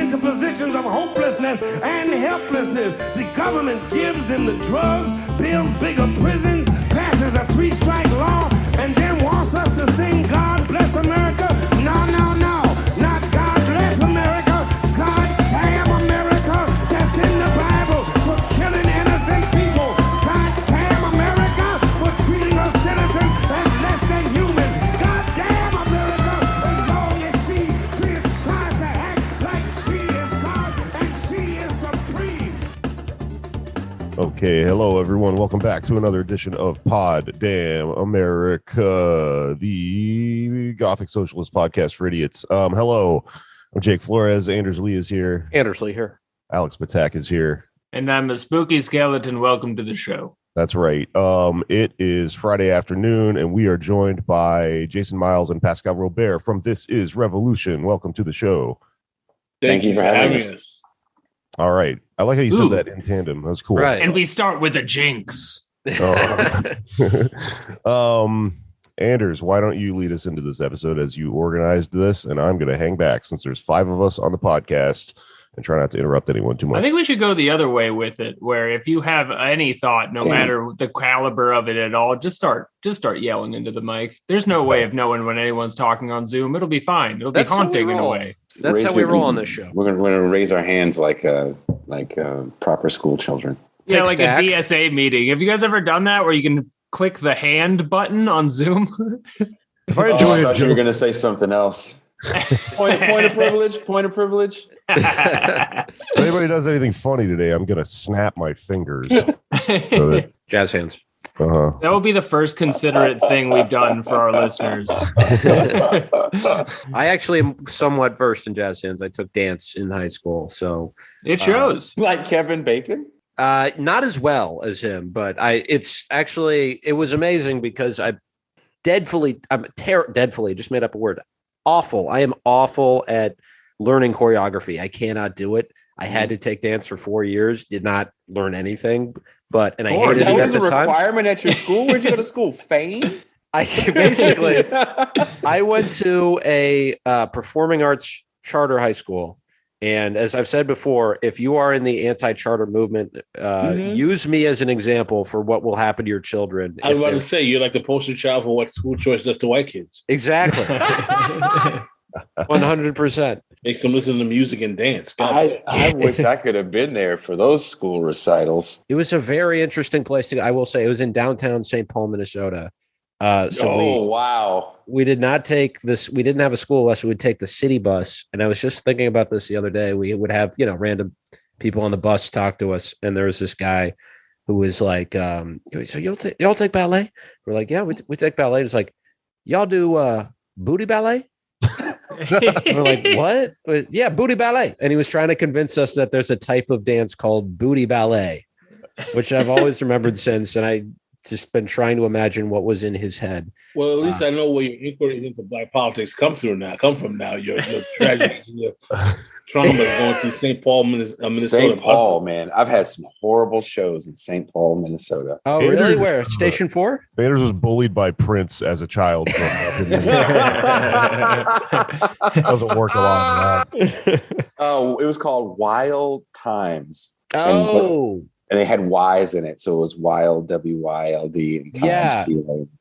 into positions of hopelessness and helplessness. The government gives them the drugs, builds bigger prisons, passes a 3-strike law, and then wants us to sing God Bless America. No, no, no. Not God Bless America. God damn America. That's in the Bible for killing innocent people. God damn America for treating us citizens as less than human. God damn America as long as she tries to act like she is God and she is supreme. Okay, hello everyone. Welcome back to another edition of Pod Damn America, the Gothic Socialist podcast for idiots. Hello, I'm Jake Flores. Anders Lee is here. Anders Lee here. Alex Patak is here. And I'm a spooky skeleton. Welcome to the show. That's right. It is Friday afternoon, and we are joined by Jason Miles and Pascal Robert from This Is Revolution. Welcome to the show. Thank you for having us. All right. I like how you said that in tandem. That was cool. Right. And we start with a jinx. Anders, why don't you lead us into this episode as you organized this? And I'm going to hang back since there's 5 of us on the podcast and try not to interrupt anyone too much. I think we should go the other way with it, where if you have any thought, no matter the caliber of it at all, just start yelling into the mic. There's no way of knowing when anyone's talking on Zoom. It'll be fine. It'll be haunting in a way. That's how we roll on this show. We're gonna raise our hands like proper school children. Yeah, Take like stack. a DSA meeting. Have you guys ever done that where you can click the hand button on Zoom? If I I enjoy thought you were gonna say something else. Point of privilege. Point of privilege. if anybody does anything funny today, I'm going to snap my fingers. Jazz hands. That will be the first considerate thing we've done for our listeners. I actually am somewhat versed in jazz hands. I took dance in high school, so It shows. Like Kevin Bacon. not as well as him, but it was amazing because I'm deadfully just made up a word. Awful. I am awful at learning choreography. I cannot do it. I had to take dance for 4 years, did not learn anything, I hated it That at was the a time. requirement at your school. Where'd you go to school? Fame? I went to a performing arts charter high school. And as I've said before, if you are in the anti-charter movement, use me as an example for what will happen to your children. I was about to say, you're like the poster child for what school choice does to white kids. Exactly. 100%. Makes them listen to music and dance. I wish I could have been there for those school recitals. It was a very interesting place I will say. It was in downtown St. Paul, Minnesota. Wow. We did not take this. We didn't have a school bus. We would take the city bus. And I was just thinking about this the other day. We would have, random people on the bus talk to us. And there was this guy who was like, so y'all take ballet? We're like, yeah, we take ballet. It's like, y'all do booty ballet? We're like, what? Yeah, booty ballet. And he was trying to convince us that there's a type of dance called booty ballet, which I've always remembered since. And I just been trying to imagine what was in his head. Well, at least I know where your inquiries into black politics come from now. Your tragedies and your trauma going through St. Paul, Minnesota. St. Paul, man. I've had some horrible shows in St. Paul, Minnesota. Oh, really? Where? Station 4? Anders was bullied by Prince as a child. Doesn't work a lot. Oh, it was called Wild Times. Oh. And they had Y's in it, so it was Wild, W-Y-L-D, and Times.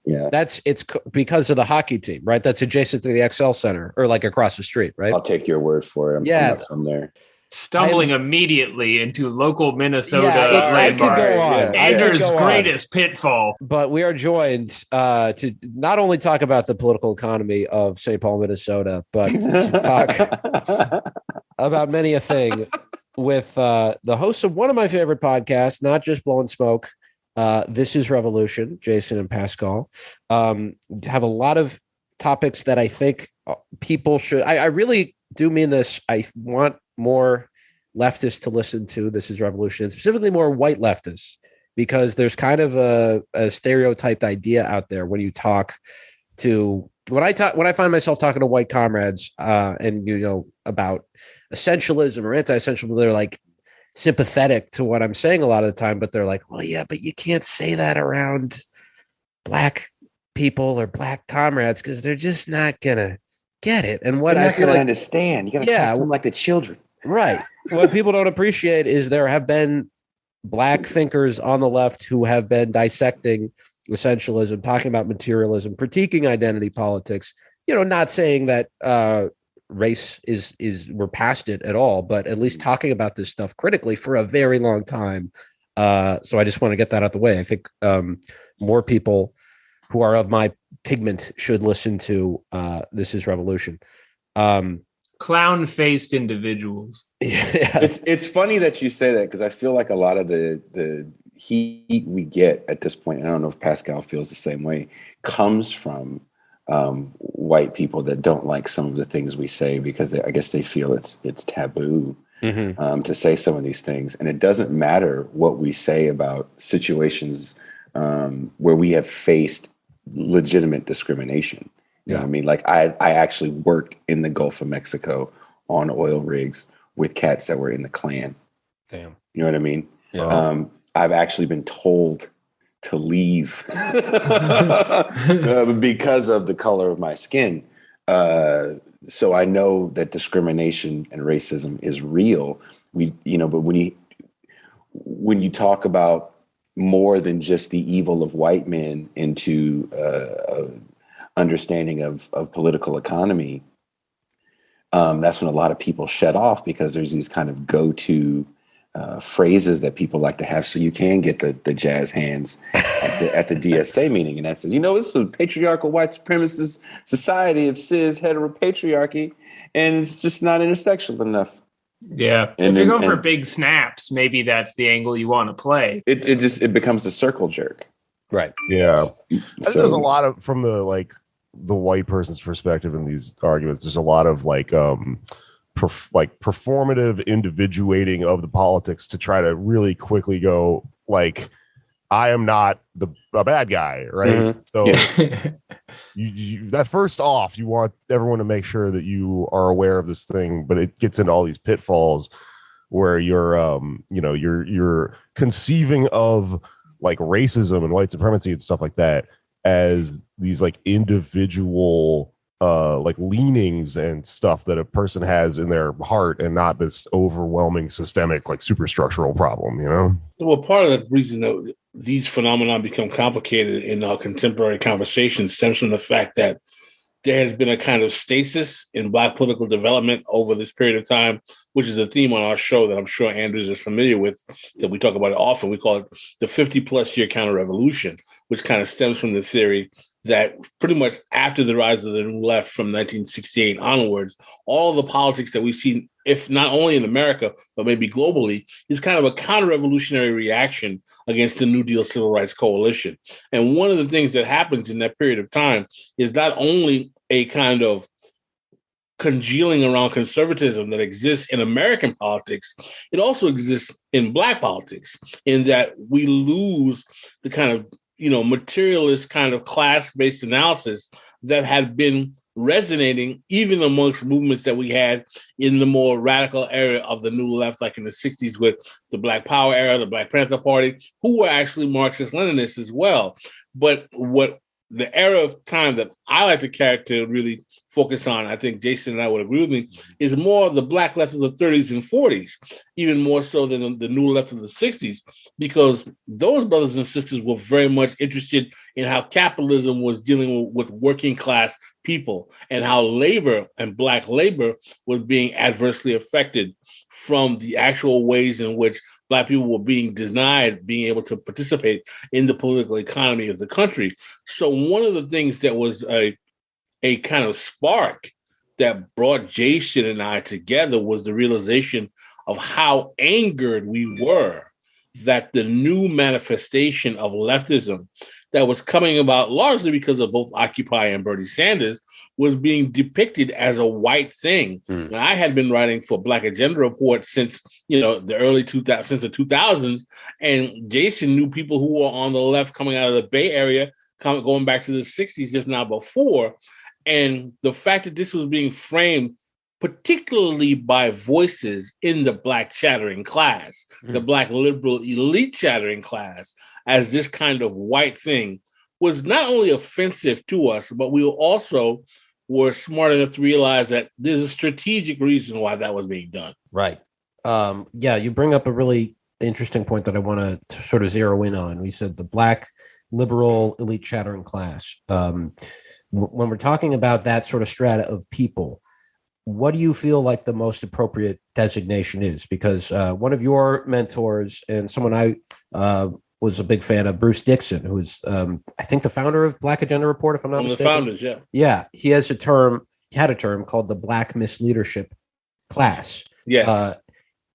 Yeah. It's because of the hockey team, right? That's adjacent to the XL Center, or like across the street, right? I'll take your word for it. I'm not from there. Stumbling immediately into local Minnesota landmarks. Anders' greatest pitfall. But we are joined to not only talk about the political economy of St. Paul, Minnesota, but to talk about many a thing with the hosts of one of my favorite podcasts, Not Just Blowing Smoke. This is Revolution, Jason and Pascal. Have a lot of topics that I think people should. I really do mean this. I want more leftists to listen to This is Revolution, and specifically more white leftists, because there's kind of a stereotyped idea out there when you talk to when I find myself talking to white comrades and about essentialism or anti-essentialism, they're like sympathetic to what I'm saying a lot of the time, but they're like, well, yeah, but you can't say that around black people or black comrades because they're just not gonna get it. And what They're I not feel gonna like understand. You gotta talk to them like the children. Right. What people don't appreciate is there have been Black thinkers on the left who have been dissecting essentialism, talking about materialism, critiquing identity politics, not saying that race is we're past it at all, but at least talking about this stuff critically for a very long time. So I just want to get that out the way. I think more people who are of my pigment should listen to This Is Revolution. Clown-faced individuals. Yeah. It's funny that you say that, because I feel like a lot of the heat we get at this point, and I don't know if Pascal feels the same way, comes from white people that don't like some of the things we say, because I guess they feel it's taboo to say some of these things. And it doesn't matter what we say about situations where we have faced legitimate discrimination. You know what I mean? Like I actually worked in the Gulf of Mexico on oil rigs with cats that were in the Klan. Damn. You know what I mean? Yeah. I've actually been told to leave because of the color of my skin. So I know that discrimination and racism is real. But when you talk about more than just the evil of white men into understanding of political economy, that's when a lot of people shut off, because there's these kind of go-to phrases that people like to have, so you can get the jazz hands at the DSA meeting, and that says, this is a patriarchal white supremacist society of cis heteropatriarchy, and it's just not intersectional enough. Yeah, if you're going for big snaps, maybe that's the angle you want to play. It becomes a circle jerk, right? Yeah, so there's a lot of, from the white person's perspective in these arguments, there's a lot of performative individuating of the politics to try to really quickly go I am not a bad guy, right? So you that first off, you want everyone to make sure that you are aware of this thing, but it gets into all these pitfalls where you're you're conceiving of racism and white supremacy and stuff like that as these individual leanings and stuff that a person has in their heart, and not this overwhelming systemic superstructural problem. Well, part of the reason that these phenomena become complicated in our contemporary conversation stems from the fact that there has been a kind of stasis in Black political development over this period of time, which is a theme on our show that I'm sure Andrews is familiar with, that we talk about it often. We call it the 50-plus year counter-revolution, which kind of stems from the theory that pretty much after the rise of the New Left from 1968 onwards, all the politics that we've seen, if not only in America, but maybe globally, is kind of a counter-revolutionary reaction against the New Deal Civil Rights Coalition. And one of the things that happens in that period of time is not only a kind of congealing around conservatism that exists in American politics, it also exists in Black politics, in that we lose the kind of materialist kind of class-based analysis that had been resonating even amongst movements that we had in the more radical era of the New Left, like in the 60s with the Black Power era, the Black Panther Party, who were actually Marxist-Leninists as well. But what the era of time that I like to really focus on, I think Jason and I would agree with me, is more the Black left of the 30s and 40s, even more so than the New Left of the 60s, because those brothers and sisters were very much interested in how capitalism was dealing with working class people, and how labor and Black labor was being adversely affected from the actual ways in which Black people were being denied being able to participate in the political economy of the country. So one of the things that was a kind of spark that brought Jason and I together was the realization of how angered we were that the new manifestation of leftism that was coming about largely because of both Occupy and Bernie Sanders was being depicted as a white thing. And I had been writing for Black Agenda Report since, the early 2000s, since the 2000s. And Jason knew people who were on the left coming out of the Bay Area, going back to the 60s, if not before. And the fact that this was being framed particularly by voices in the Black chattering class, the Black liberal elite chattering class, as this kind of white thing, was not only offensive to us, but we were also were smart enough to realize that there's a strategic reason why that was being done. Right. Yeah, you bring up a really interesting point that I want to sort of zero in on. We said the Black liberal elite chattering class. When we're talking about that sort of strata of people, what do you feel like the most appropriate designation is? Because one of your mentors and someone I was a big fan of, Bruce Dixon, who is, I think, the founder of Black Agenda Report, if I'm not mistaken. One of the founders, yeah. Yeah, he has a term. He had a term called the Black Misleadership class. Yes.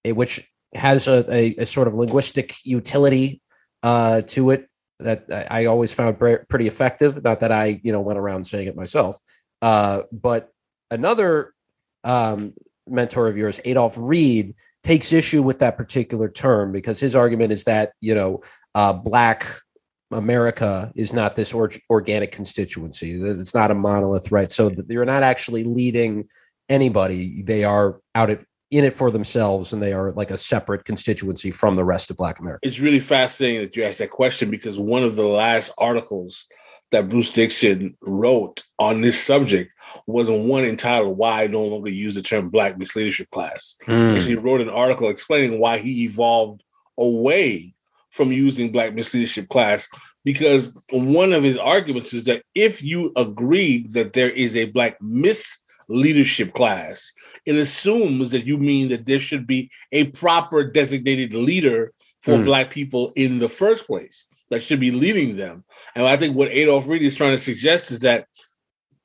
Which has a sort of linguistic utility to it that I always found pretty effective. Not that I, went around saying it myself. But another mentor of yours, Adolph Reed, takes issue with that particular term because his argument is that, Black America is not this organic constituency. It's not a monolith, right? So that you're not actually leading anybody. They are in it for themselves, and they are like a separate constituency from the rest of Black America. It's really fascinating that you asked that question, because one of the last articles that Bruce Dixon wrote on this subject was one entitled "Why I No Longer Use the Term Black Misleadership Class." He wrote an article explaining why he evolved away from using Black Misleadership Class, because one of his arguments is that if you agree that there is a Black misleadership class, it assumes that you mean that there should be a proper designated leader for Black people in the first place that should be leading them. And I think what Adolph Reed is trying to suggest is that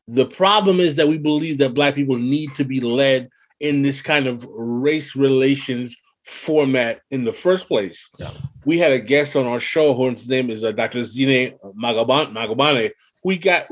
the problem is that we believe that Black people need to be led in this kind of race relations format in the first place. Yeah. We had a guest on our show whose name is Dr. Zine Magabane. We got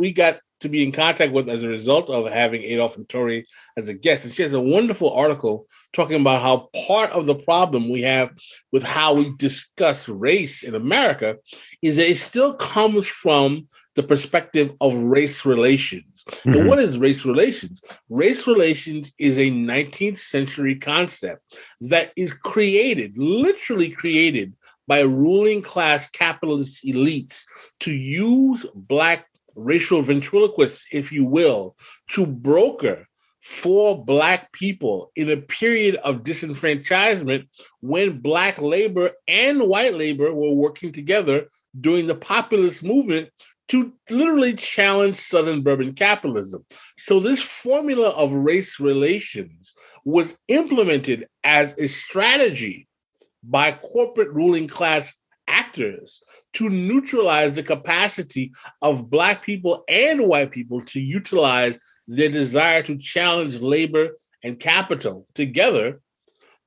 to be in contact with as a result of having Adolph and Tori as a guest. And she has a wonderful article talking about how part of the problem we have with how we discuss race in America is that it still comes from the perspective of race relations. Mm-hmm. And what is race relations? Race relations is a 19th century concept that is literally created by ruling class capitalist elites to use Black racial ventriloquists, if you will, to broker for Black people in a period of disenfranchisement when Black labor and white labor were working together during the populist movement to literally challenge Southern urban capitalism. So this formula of race relations was implemented as a strategy by corporate ruling class actors to neutralize the capacity of Black people and white people to utilize their desire to challenge labor and capital together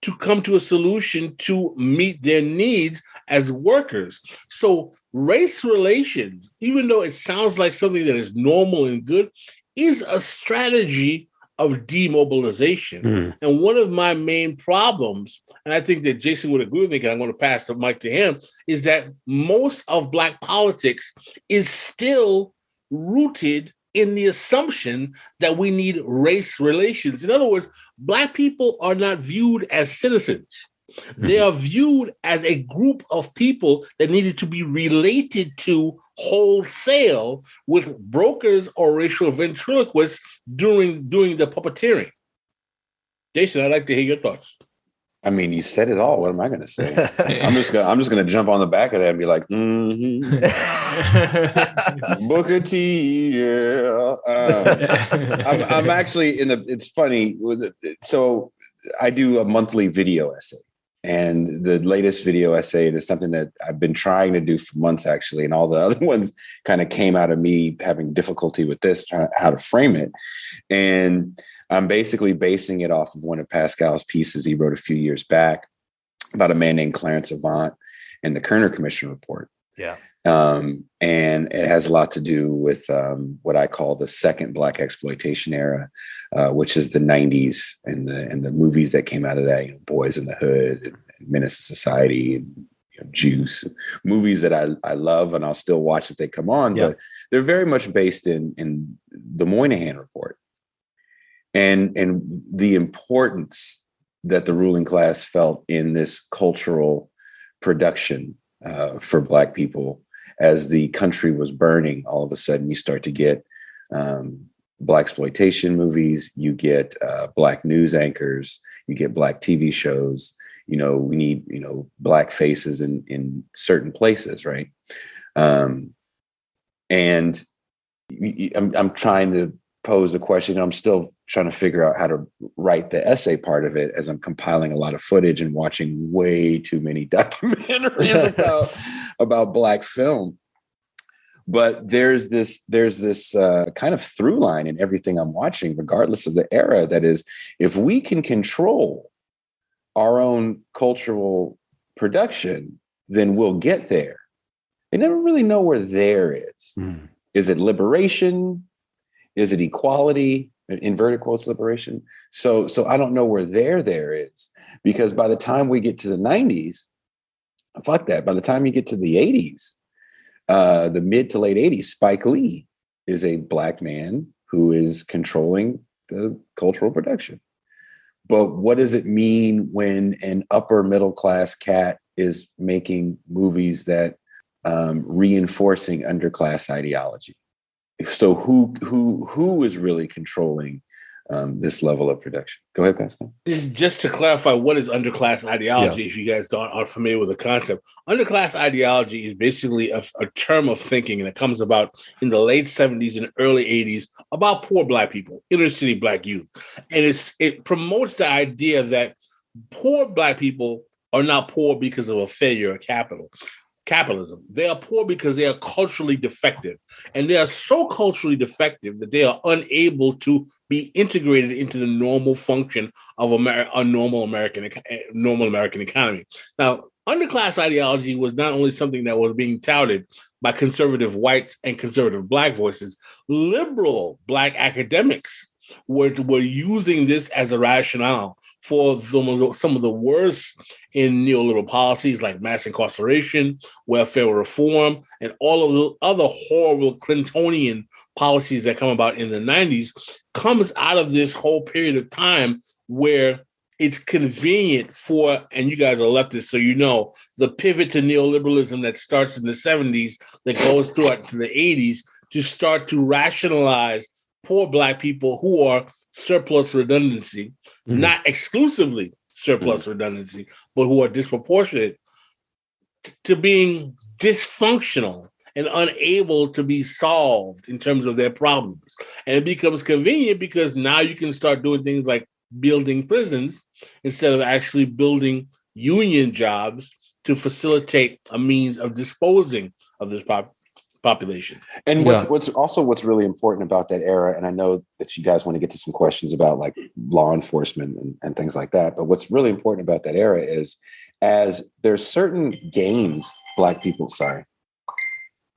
to come to a solution to meet their needs as workers. So race relations, even though it sounds like something that is normal and good, is a strategy of demobilization. And one of my main problems, and I think that Jason would agree with me, and I'm going to pass the mic to him, is that most of Black politics is still rooted in the assumption that we need race relations. In other words, Black people are not viewed as citizens. They are viewed as a group of people that needed to be related to wholesale with brokers or racial ventriloquists doing the puppeteering. Jason, I'd like to hear your thoughts. I mean, you said it all. What am I going to say? I'm just going to jump on the back of that and be like, Booker T. Yeah. I'm actually it's funny. So I do a monthly video essay. And the latest video essay is something that I've been trying to do for months, actually. And all the other ones kind of came out of me having difficulty with this, how to frame it. And I'm basically basing it off of one of Pascal's pieces he wrote a few years back about a man named Clarence Avant and the Kerner Commission report. Yeah. And it has a lot to do with what I call the second Black exploitation era, which is the 90s and the movies that came out of that, Boys in the Hood and Menace to Society and Juice, movies that I love and I'll still watch if they come on, but they're very much based in the Moynihan report and the importance that the ruling class felt in this cultural production for Black people. As the country was burning, all of a sudden you start to get Black exploitation movies, you get Black news anchors, you get Black TV shows. We need, Black faces in certain places, right? And I'm trying to pose a question. I'm still trying to figure out how to write the essay part of it as I'm compiling a lot of footage and watching way too many documentaries about Black film. But there's this kind of through line in everything I'm watching, regardless of the era. That is, if we can control our own cultural production, then we'll get there. I never really know where there is. Mm. Is it liberation? Is it equality? Inverted quotes, liberation. So I don't know where there is, because by the time we get to the 90s, fuck that. By the time you get to the 80s, the mid to late 80s, Spike Lee is a Black man who is controlling the cultural production. But what does it mean when an upper middle class cat is making movies that reinforcing underclass ideology? So who is really controlling this level of production? Go ahead, Pascal. Just to clarify, what is underclass ideology? If you guys aren't familiar with the concept, underclass ideology is basically a term of thinking, and it comes about in the late 70s and early 80s about poor Black people, inner city Black youth, and it promotes the idea that poor Black people are not poor because of a failure of capitalism. They are poor because they are culturally defective, and they are so culturally defective that they are unable to be integrated into the normal function of a normal American economy. Now, underclass ideology was not only something that was being touted by conservative whites and conservative Black voices. Liberal Black academics were using this as a rationale for some of the worst in neoliberal policies like mass incarceration, welfare reform, and all of the other horrible Clintonian policies that come about in the 90s, comes out of this whole period of time where it's convenient for, and you guys are leftists, so the pivot to neoliberalism that starts in the 70s, that goes through to the 80s, to start to rationalize poor Black people who are surplus redundancy, not exclusively surplus redundancy, but who are disproportionate to being dysfunctional and unable to be solved in terms of their problems. And it becomes convenient because now you can start doing things like building prisons instead of actually building union jobs to facilitate a means of disposing of this population. And what's really important about that era, and I know that you guys want to get to some questions about like law enforcement and things like that, but what's really important about that era is, as there's certain gains Black people,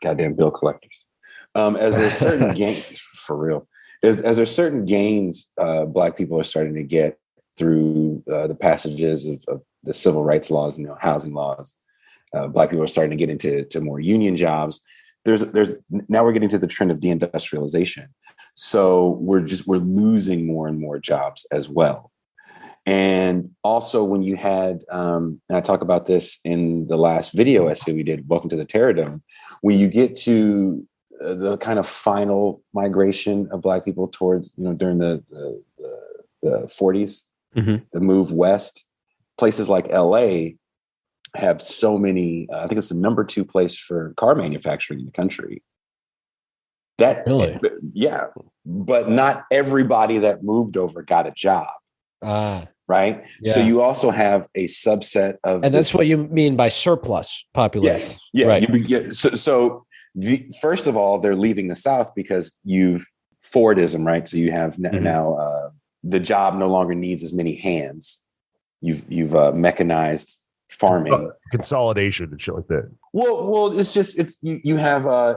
goddamn bill collectors, as there's certain gains, for real, as there's certain gains Black people are starting to get through the passages of the civil rights laws and housing laws. Black people are starting to get into more union jobs. There's now we're getting to the trend of deindustrialization. So we're losing more and more jobs as well. And also when you had, and I talk about this in the last video essay we did, Welcome to the Terror Dome, when you get to the kind of final migration of Black people towards, during the 40s, the move west, places like LA have so many, I think it's the number 2 place for car manufacturing in the country. Yeah, but not everybody that moved over got a job. Right. Yeah. So you also have a subset of, and that's what you mean by surplus population. Yes. Yeah. Right. So first of all, they're leaving the South because you've Fordism, right? So you have now the job no longer needs as many hands. You've mechanized farming, consolidation and shit like that. Well, you have I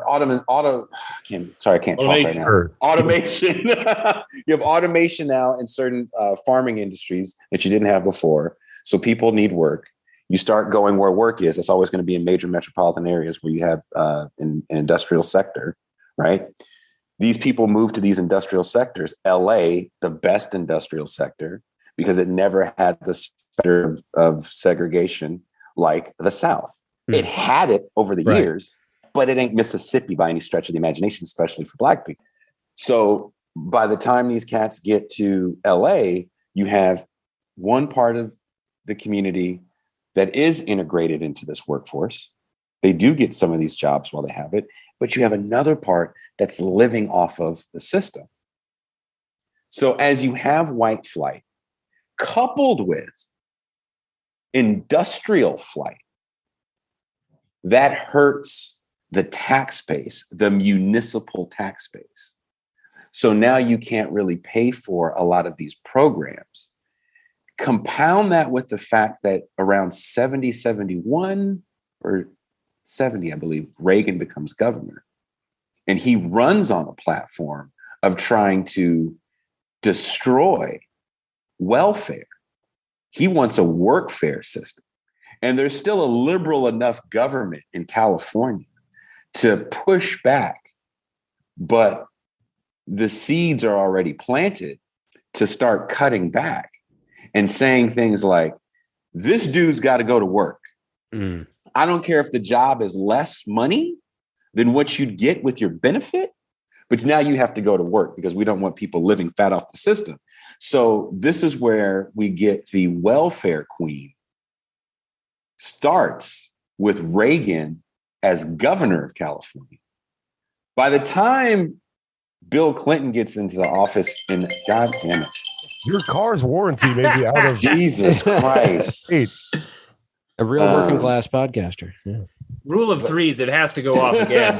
can't talk right now. Automation. You have automation now in certain farming industries that you didn't have before. So people need work. You start going where work is. It's always going to be in major metropolitan areas where you have an industrial sector, right? These people move to these industrial sectors. LA, the best industrial sector, because it never had the specter of segregation like the South. It had it over the years, but it ain't Mississippi by any stretch of the imagination, especially for Black people. So by the time these cats get to LA, you have one part of the community that is integrated into this workforce. They do get some of these jobs while they have it, but you have another part that's living off of the system. So as you have white flight coupled with industrial flight, that hurts the tax base, the municipal tax base. So now you can't really pay for a lot of these programs. Compound that with the fact that around 70, 71 or 70, I believe, Reagan becomes governor. And he runs on a platform of trying to destroy welfare. He wants a workfare system. And there's still a liberal enough government in California to push back. But the seeds are already planted to start cutting back and saying things like, this dude's got to go to work. I don't care if the job is less money than what you'd get with your benefit, but now you have to go to work because we don't want people living fat off the system. So this is where we get the welfare queen. Starts with Reagan as governor of California. By the time Bill Clinton gets into the office, and God damn it, your car's warranty may be out of Jesus Christ. A real working class podcaster. Yeah. Rule of threes, it has to go off again.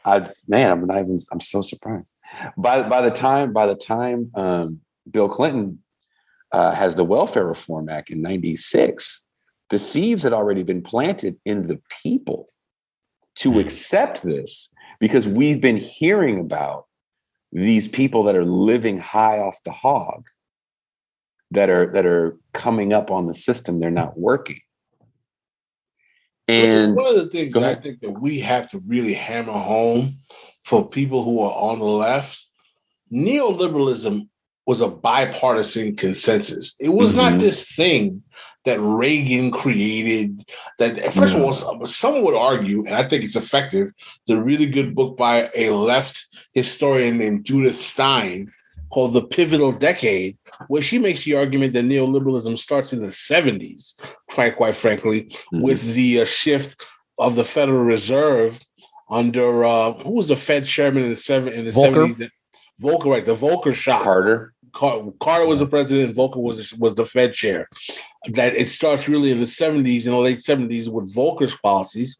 I'm so surprised. By the time Bill Clinton has the Welfare Reform Act in 96, the seeds had already been planted in the people to accept this, because we've been hearing about these people that are living high off the hog, that are coming up on the system. They're not working. And one of the things that I think that we have to really hammer home for people who are on the left, neoliberalism was a bipartisan consensus. It was not this thing that Reagan created. That, first of all, someone would argue, and I think it's effective, the really good book by a left historian named Judith Stein called The Pivotal Decade, where she makes the argument that neoliberalism starts in the 70s, quite frankly, with the shift of the Federal Reserve under, who was the Fed chairman in the 70s? Volcker, right, the Volcker shock. Carter was the president, Volcker was the Fed chair. That it starts really in the 70s, in the late 70s, with Volcker's policies.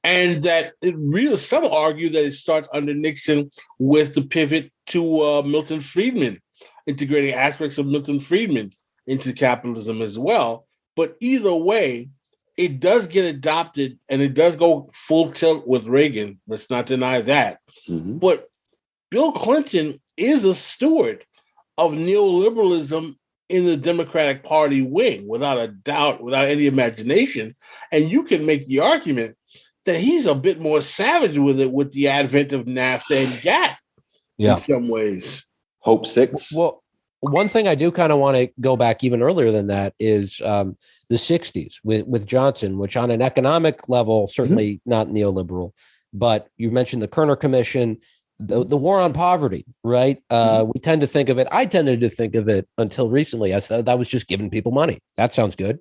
And that it really, some argue that it starts under Nixon with the pivot to Milton Friedman, integrating aspects of Milton Friedman into capitalism as well. But either way, it does get adopted and it does go full tilt with Reagan. Let's not deny that. But Bill Clinton is a steward of neoliberalism in the Democratic Party wing, without a doubt, without any imagination. And you can make the argument that he's a bit more savage with it with the advent of NAFTA and GATT in some ways. Hope 6. Well, one thing I do kind of want to go back even earlier than that is the 60s with Johnson, which on an economic level, certainly not neoliberal, but you mentioned the Kerner Commission, the war on poverty, right? We tend to think of it. I tended to think of it until recently. I said that was just giving people money. That sounds good.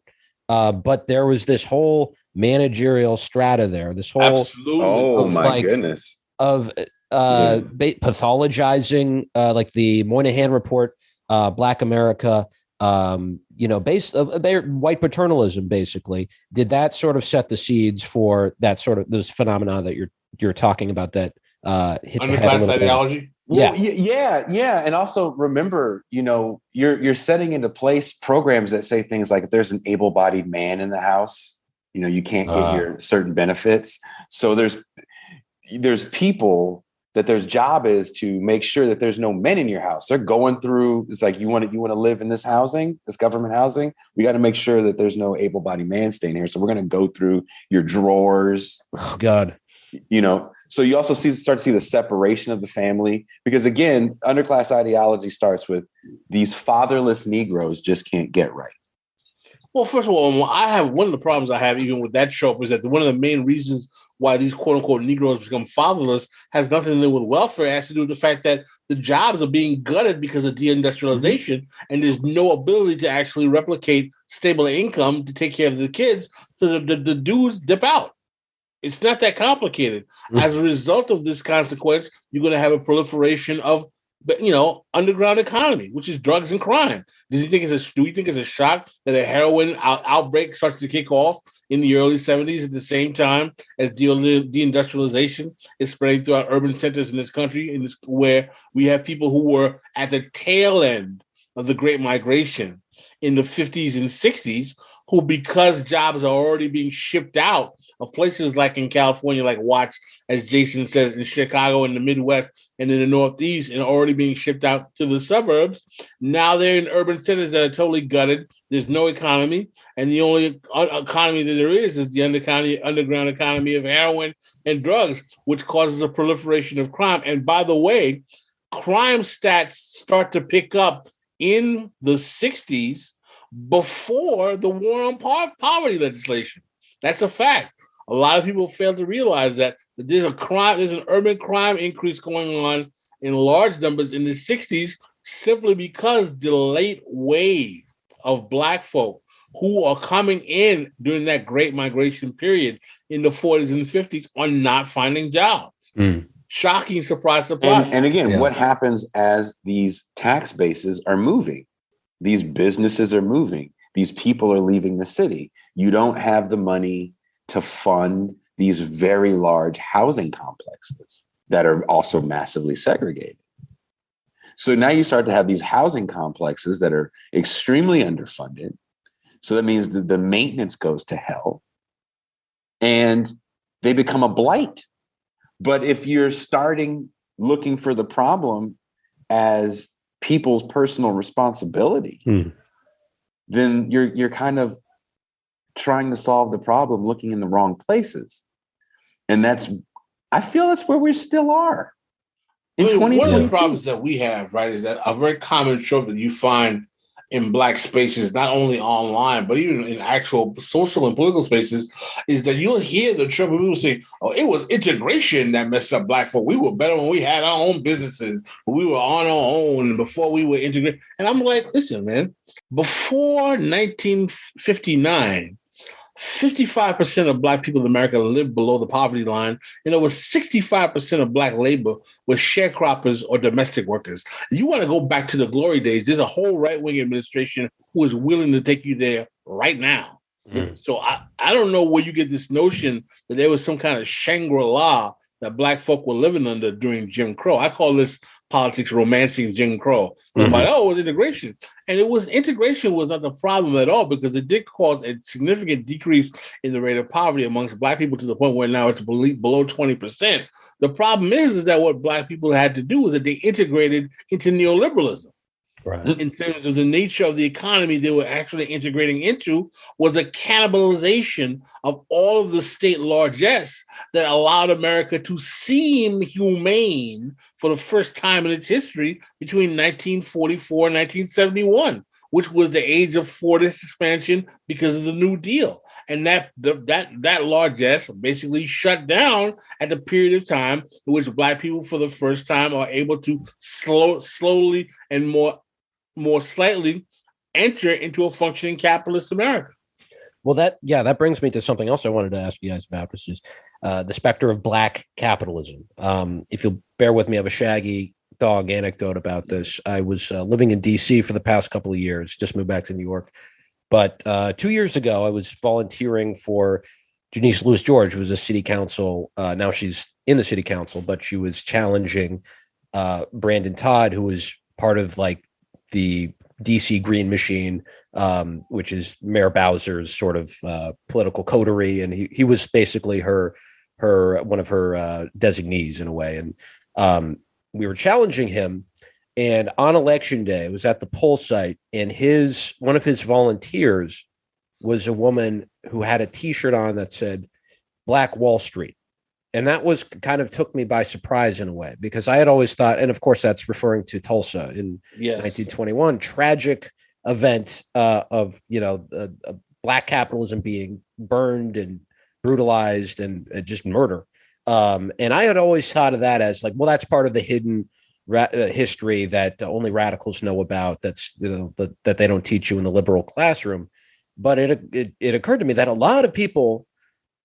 But there was this whole managerial strata there, this whole goodness of pathologizing, like the Moynihan Report, Black America, based white paternalism. Basically, did that sort of set the seeds for that sort of those phenomena that you're talking about that hit underclass ideology? Well, yeah. And also remember, you're setting into place programs that say things like, if there's an able-bodied man in the house, you can't get your certain benefits. So there's people that their job is to make sure that there's no men in your house. They're going through, it's like, you want to live in this housing, this government housing. We got to make sure that there's no able-bodied man staying here. So we're going to go through your drawers. Oh God. So you also start to see the separation of the family, because again, underclass ideology starts with these fatherless Negroes just can't get right. Well, first of all, I have one of the problems I have even with that trope is that one of the main reasons why these quote unquote Negroes become fatherless has nothing to do with welfare. It has to do with the fact that the jobs are being gutted because of deindustrialization, and there's no ability to actually replicate stable income to take care of the kids. So the dudes dip out. It's not that complicated. As a result of this consequence, you're going to have a proliferation of, underground economy, which is drugs and crime. Do we think it's a shock that a heroin outbreak starts to kick off in the early 70s at the same time as deindustrialization is spreading throughout urban centers in this country, where we have people who were at the tail end of the Great Migration in the 50s and 60s, who, because jobs are already being shipped out of places like in California, like Watts, as Jason says, in Chicago, in the Midwest, and in the Northeast, and already being shipped out to the suburbs. Now they're in urban centers that are totally gutted. There's no economy, and the only economy that there is the underground economy of heroin and drugs, which causes a proliferation of crime. And by the way, crime stats start to pick up in the 60s before the war on poverty legislation. That's a fact. A lot of people fail to realize that there's an urban crime increase going on in large numbers in the 60s, simply because the late wave of Black folk who are coming in during that Great Migration period in the 40s and 50s are not finding jobs. Shocking, surprise. And again, what happens as these tax bases are moving? These businesses are moving. These people are leaving the city. You don't have the money to fund these very large housing complexes that are also massively segregated. So now you start to have these housing complexes that are extremely underfunded. So that means that the maintenance goes to hell and they become a blight. But if you're looking for the problem as people's personal responsibility, then you're kind of trying to solve the problem looking in the wrong places. And I feel that's where we still are in 2022. One of the problems that we have, right, is that a very common trope that you find in Black spaces, not only online, but even in actual social and political spaces, is that you'll hear the trope of people say, oh, it was integration that messed up Black folk. We were better when we had our own businesses, we were on our own before we were integrated. And I'm like, listen, man, before 1959, 55% of Black people in America lived below the poverty line, and over 65% of Black labor were sharecroppers or domestic workers. You want to go back to the glory days, there's a whole right-wing administration who is willing to take you there right now. So I don't know where you get this notion that there was some kind of Shangri-La that Black folk were living under during Jim Crow. I call this politics romancing Jim Crow. It was integration. And integration was not the problem at all, because it did cause a significant decrease in the rate of poverty amongst Black people to the point where now it's below 20%. The problem is that what Black people had to do is that they integrated into neoliberalism. Right. In terms of the nature of the economy they were actually integrating into was a cannibalization of all of the state largesse that allowed America to seem humane for the first time in its history between 1944 and 1971, which was the age of forced expansion because of the New Deal. And that largesse basically shut down at the period of time in which Black people for the first time are able to slowly and more slightly enter into a functioning capitalist America. Well, that brings me to something else I wanted to ask you guys about, which is the specter of Black capitalism. If you'll bear with me, I have a shaggy dog anecdote about this. I was living in DC for the past couple of years, just moved back to New York. But 2 years ago, I was volunteering for Janice Lewis George, who was a city council. Now she's in the city council, but she was challenging Brandon Todd, who was part of the DC Green Machine, which is Mayor Bowser's sort of political coterie, and he was basically one of her designees in a way. And we were challenging him. And on election day, I was at the poll site, and one of his volunteers was a woman who had a T-shirt on that said "Black Wall Street." And that was kind of took me by surprise in a way, because I had always thought, and of course that's referring to Tulsa in 1921, tragic event of Black capitalism being burned and brutalized and just murder. And I had always thought of that as like, well, that's part of the hidden history that only radicals know about. That's, that they don't teach you in the liberal classroom. But it occurred to me that a lot of people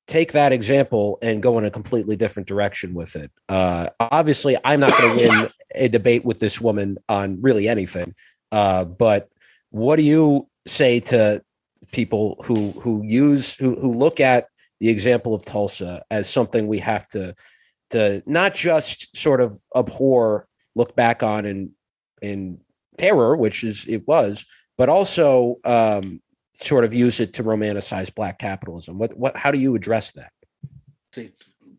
take that example and go in a completely different direction with it. Obviously, I'm not going to win a debate with this woman on really anything. But what do you say to people who look at the example of Tulsa as something we have to not just sort of abhor, look back on in terror, which it was, but also sort of use it to romanticize Black capitalism? How do you address that?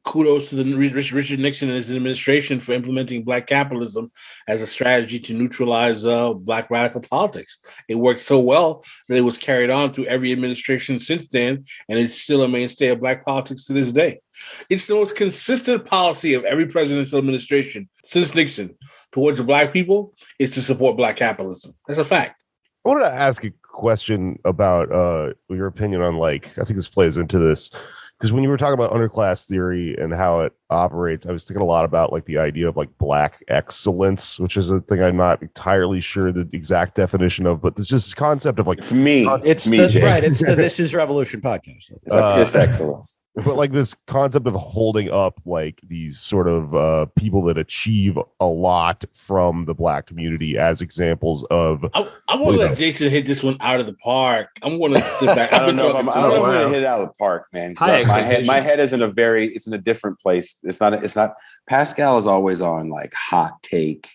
Kudos to the Richard Nixon and his administration for implementing Black capitalism as a strategy to neutralize Black radical politics. It worked so well that it was carried on through every administration since then, and it's still a mainstay of Black politics to this day. It's the most consistent policy of every presidential administration since Nixon towards the Black people is to support Black capitalism. That's a fact. I wanted to ask a question about your opinion on, like, I think this plays into this, because when you were talking about underclass theory and how it operates, I was thinking a lot about like the idea of like Black excellence, which is a thing I'm not entirely sure the exact definition of, but it's just this concept of like it's me. It's me, Jay. Right. It's the This Is Revolution podcast. It's excellence. But like this concept of holding up like these sort of people that achieve a lot from the Black community as examples of. I want to let Jason hit this one out of the park. I'm going to sit back. I don't know if I'm going to hit it out of the park, man. My head is in a different place. It's not. Pascal is always on like hot take.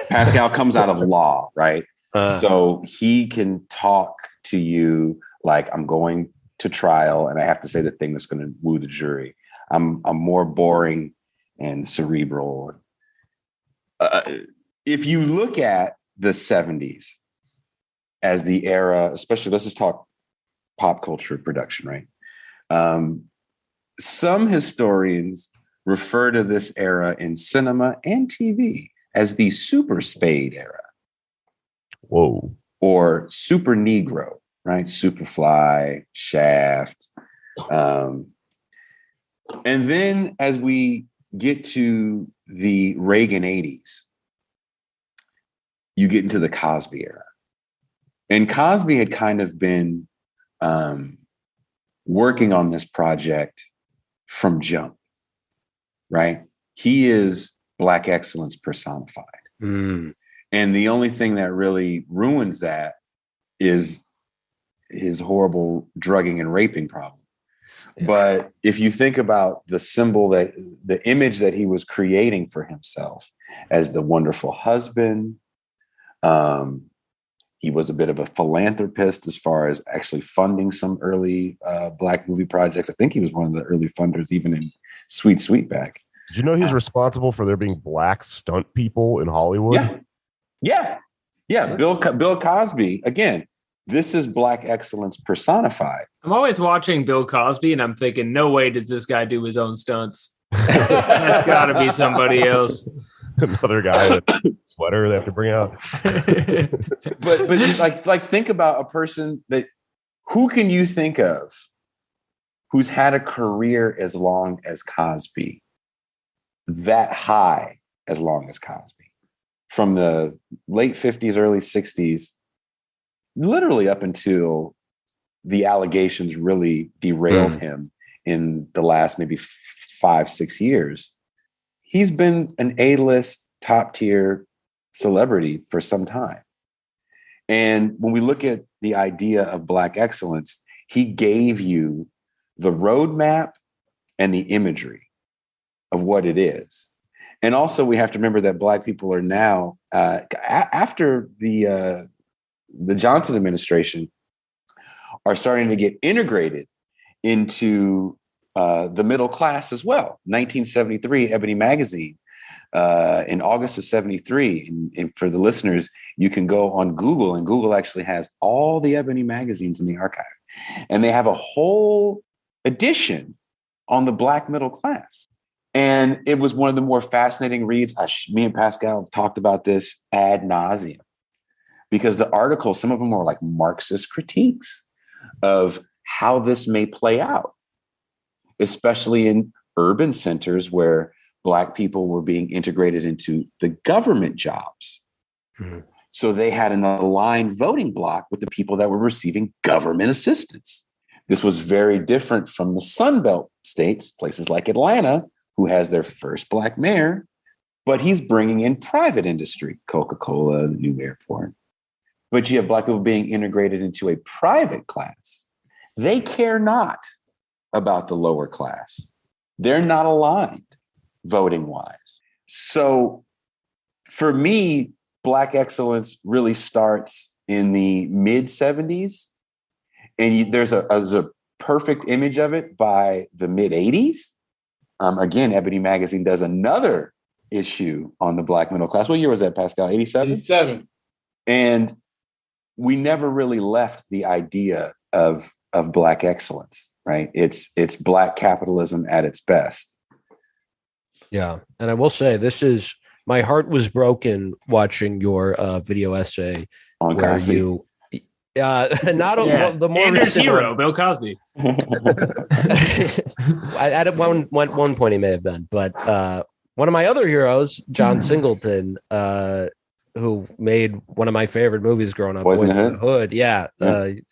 Pascal comes out of law, right? So he can talk to you like, I'm going to trial and I have to say the thing that's going to woo the jury. I'm more boring and cerebral. If you look at the 70s as the era, especially, let's just talk pop culture production, right? Some historians refer to this era in cinema and TV as the Super Spade era. Whoa. Or Super Negro, right? Superfly, Shaft. And then as we get to the Reagan 80s, you get into the Cosby era. And Cosby had kind of been working on this project from jump, right? He is Black excellence personified. And the only thing that really ruins that is his horrible drugging and raping problem. Yeah. But if you think about the symbol, that the image that he was creating for himself as the wonderful husband, he was a bit of a philanthropist as far as actually funding some early Black movie projects. I think he was one of the early funders, even in Sweet Sweetback. Did you know he's responsible for there being Black stunt people in Hollywood? Yeah. Bill Cosby, again, this is Black excellence personified. I'm always watching Bill Cosby and I'm thinking, no way does this guy do his own stunts. That's got to be somebody else. Another guy with a sweater they have to bring out. but like think about a person that, who can you think of who's had a career as long as Cosby, that high as long as Cosby, from the late 50s, early 60s, literally up until the allegations really derailed him in the last maybe 5-6 years. He's been an A-list, top-tier celebrity for some time. And when we look at the idea of Black excellence, he gave you the roadmap and the imagery of what it is. And also we have to remember that Black people are now, after the Johnson administration, are starting to get integrated into the middle class as well. 1973, Ebony Magazine, in August of 73. And for the listeners, you can go on Google, and Google actually has all the Ebony magazines in the archive. And they have a whole edition on the Black middle class. And it was one of the more fascinating reads. Me and Pascal have talked about this ad nauseum, because the articles, some of them were like Marxist critiques of how this may play out. especially in urban centers where Black people were being integrated into the government jobs. Mm-hmm. So they had an aligned voting bloc with the people that were receiving government assistance. This was very different from the Sun Belt states, places like Atlanta, who has their first Black mayor, but he's bringing in private industry, Coca-Cola, the new airport. But you have Black people being integrated into a private class. They care not about the lower class. They're not aligned voting wise. So for me, Black excellence really starts in the mid 70s. And there's a perfect image of it by the mid 80s. Again, Ebony Magazine does another issue on the Black middle class. What year was that, Pascal? 87? 87. And we never really left the idea of Black excellence, right? It's Black capitalism at its best. Yeah. And I will say, my heart was broken watching your video essay on where Cosby. you, the more Andrew's hero, Bill Cosby. At one point he may have been, but one of my other heroes, John Singleton, who made one of my favorite movies growing up, Boys in the Hood. Yeah.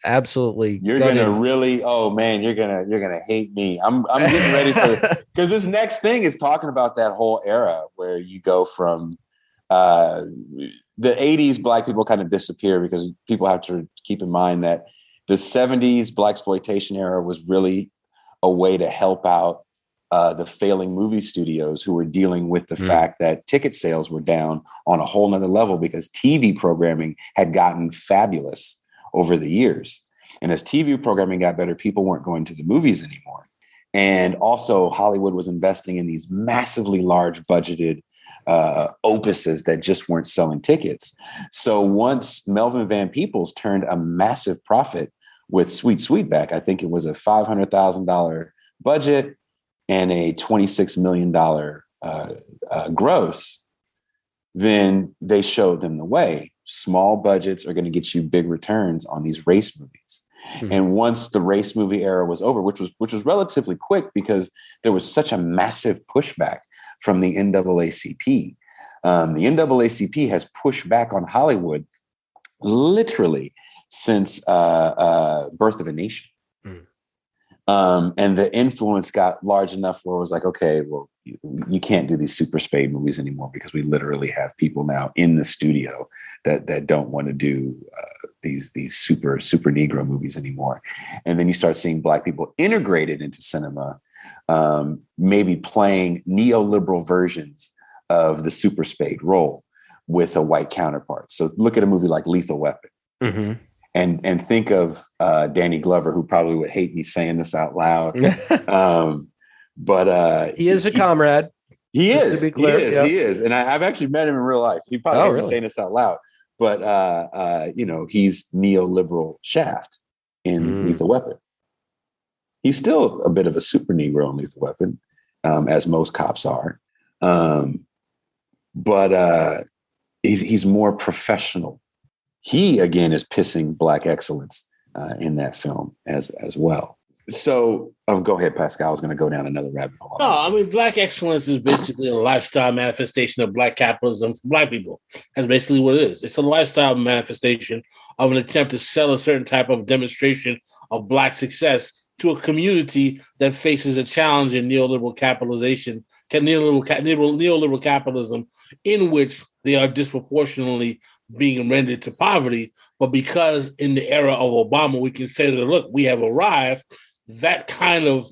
Absolutely. You're gonna really, oh man, you're gonna hate me. I'm getting ready for, because this next thing is talking about that whole era where you go from the 80s. Black people kind of disappear because people have to keep in mind that the 70s Blaxploitation era was really a way to help out the failing movie studios who were dealing with the fact that ticket sales were down on a whole nother level because TV programming had gotten fabulous over the years. And as TV programming got better, people weren't going to the movies anymore. And also Hollywood was investing in these massively large budgeted opuses that just weren't selling tickets. So once Melvin Van Peebles turned a massive profit with Sweet Sweetback, I think it was a $500,000 budget and a $26 million gross, then they showed them the way. Small budgets are going to get you big returns on these race movies. Mm-hmm. And once the race movie era was over, which was relatively quick because there was such a massive pushback from the NAACP. The NAACP has pushed back on Hollywood literally since Birth of a Nation. And the influence got large enough where it was like, okay, well, you can't do these super spade movies anymore because we literally have people now in the studio that don't want to do these super Negro movies anymore. And then you start seeing Black people integrated into cinema, maybe playing neoliberal versions of the super spade role with a white counterpart. So look at a movie like Lethal Weapon. Mm-hmm. And think of Danny Glover, who probably would hate me saying this out loud. But he is a comrade. He is. He is. And I've actually met him in real life. He probably hates me saying this out loud. But, he's neoliberal Shaft in Lethal Weapon. He's still a bit of a super Negro in Lethal Weapon, as most cops are. But he's more professional. He, again, is pissing Black excellence in that film as well. So go ahead, Pascal. I was going to go down another rabbit hole. No, I mean, Black excellence is basically a lifestyle manifestation of Black capitalism for Black people. That's basically what it is. It's a lifestyle manifestation of an attempt to sell a certain type of demonstration of Black success to a community that faces a challenge in neoliberal capitalization, neoliberal capitalism, in which they are disproportionately being rendered to poverty. But because in the era of Obama, we can say that, look, we have arrived, that kind of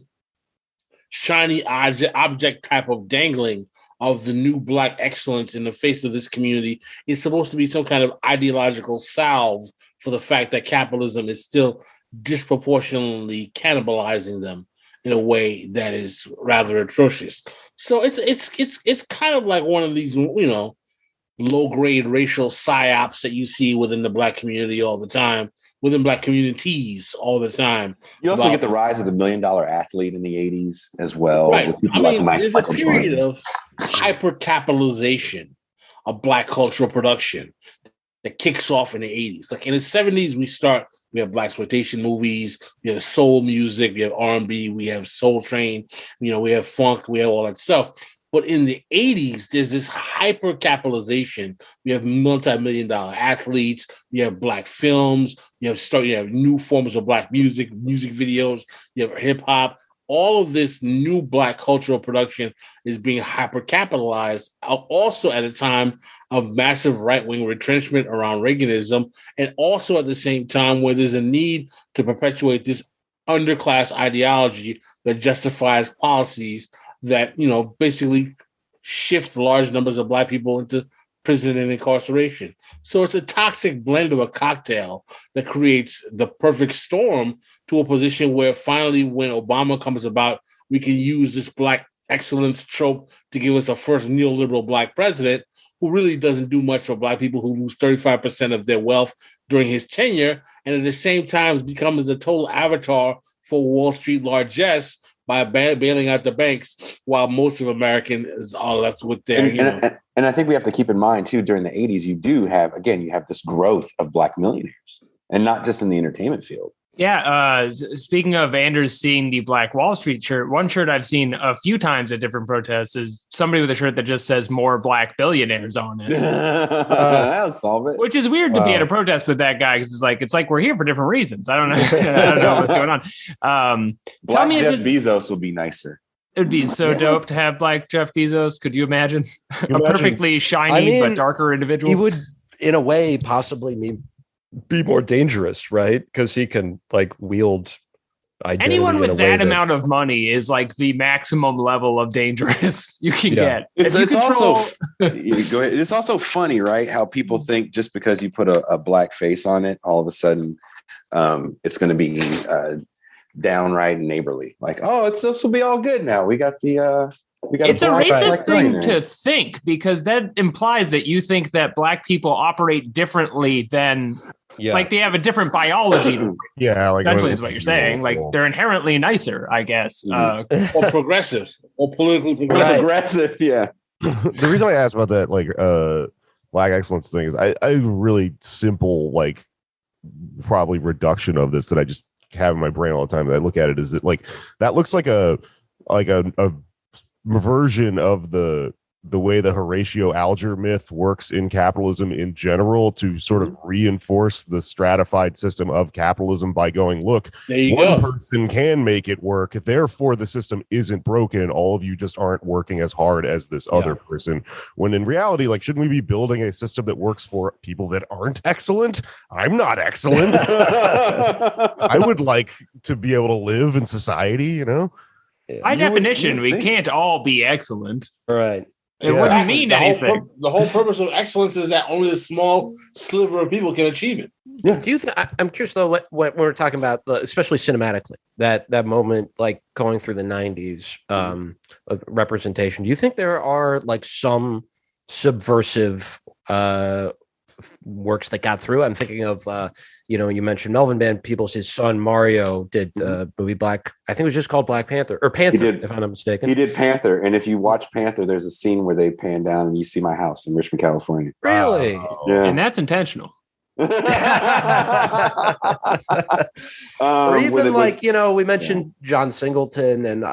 shiny object type of dangling of the new Black excellence in the face of this community is supposed to be some kind of ideological salve for the fact that capitalism is still disproportionately cannibalizing them in a way that is rather atrocious. So it's kind of like one of these, low-grade racial psyops that you see within the Black community all the time, within Black communities all the time. You also get the rise of the $1 Million Athlete in the 80s as well. Right. There's a period of hyper-capitalization of Black cultural production that kicks off in the 80s. Like in the 70s, we have blaxploitation movies, we have soul music, we have R&B, we have Soul Train, we have funk, we have all that stuff. But in the 80s, there's this hyper capitalization. We have multi-million-dollar athletes. We have black films. You have new forms of black music videos. You have hip hop. All of this new black cultural production is being hyper capitalized. Also, at a time of massive right-wing retrenchment around Reaganism, and also at the same time where there's a need to perpetuate this underclass ideology that justifies policies that, basically shift large numbers of black people into prison and incarceration. So it's a toxic blend of a cocktail that creates the perfect storm to a position where finally, when Obama comes about, we can use this black excellence trope to give us a first neoliberal black president who really doesn't do much for black people, who lose 35% of their wealth during his tenure, and at the same time becomes a total avatar for Wall Street largesse by bailing out the banks, while most of Americans are left with their, And I think we have to keep in mind too, during the 80s, you have this growth of black millionaires, and not just in the entertainment field. Yeah. Speaking of Anders seeing the Black Wall Street shirt, one shirt I've seen a few times at different protests is somebody with a shirt that just says "More Black Billionaires" on it. That'll solve it. Which is weird to be at a protest with that guy, because it's like we're here for different reasons. I don't know. I don't know what's going on. Black Jeff Bezos will be nicer. It would be so dope to have Black Jeff Bezos. Could you imagine a perfectly shiny but darker individual? He would, in a way, possibly be more dangerous, right? Because he can wield identity. Anyone with that amount of money is like the maximum level of dangerous you can get. It's also funny, right? How people think just because you put a black face on it, all of a sudden it's going to be downright neighborly. Like, oh, this will be all good now. We got it's a racist thing to think, because that implies that you think that black people operate differently than like they have a different biology. Essentially is what you're saying. Like they're inherently nicer, I guess. Or progressive, or politically progressive. Yeah. The reason I asked about that, black excellence thing is I really simple, probably reduction of this that I just have in my brain all the time that I look at it is that that looks like a version of the way the Horatio Alger myth works in capitalism in general, to sort of reinforce the stratified system of capitalism by going, look, one person can make it work, therefore the system isn't broken, all of you just aren't working as hard as this other person. When in reality, shouldn't we be building a system that works for people that aren't excellent? I'm not excellent. I would like to be able to live in society, By definition, we can't all be excellent. Right. It wouldn't mean anything. The whole purpose of excellence is that only a small sliver of people can achieve it. Yeah. Do you I'm curious though, what we're talking about, especially cinematically, that moment, going through the 90s of representation. Do you think there are some subversive works that got through? I'm thinking of you mentioned Melvin Van Peebles, his son Mario did movie Black, I think it was just called Black Panther, or Panther, if I'm not mistaken. He did Panther, and if you watch Panther, there's a scene where they pan down and you see my house in Richmond, California. Really? Yeah. And that's intentional. Or even we mentioned John Singleton, and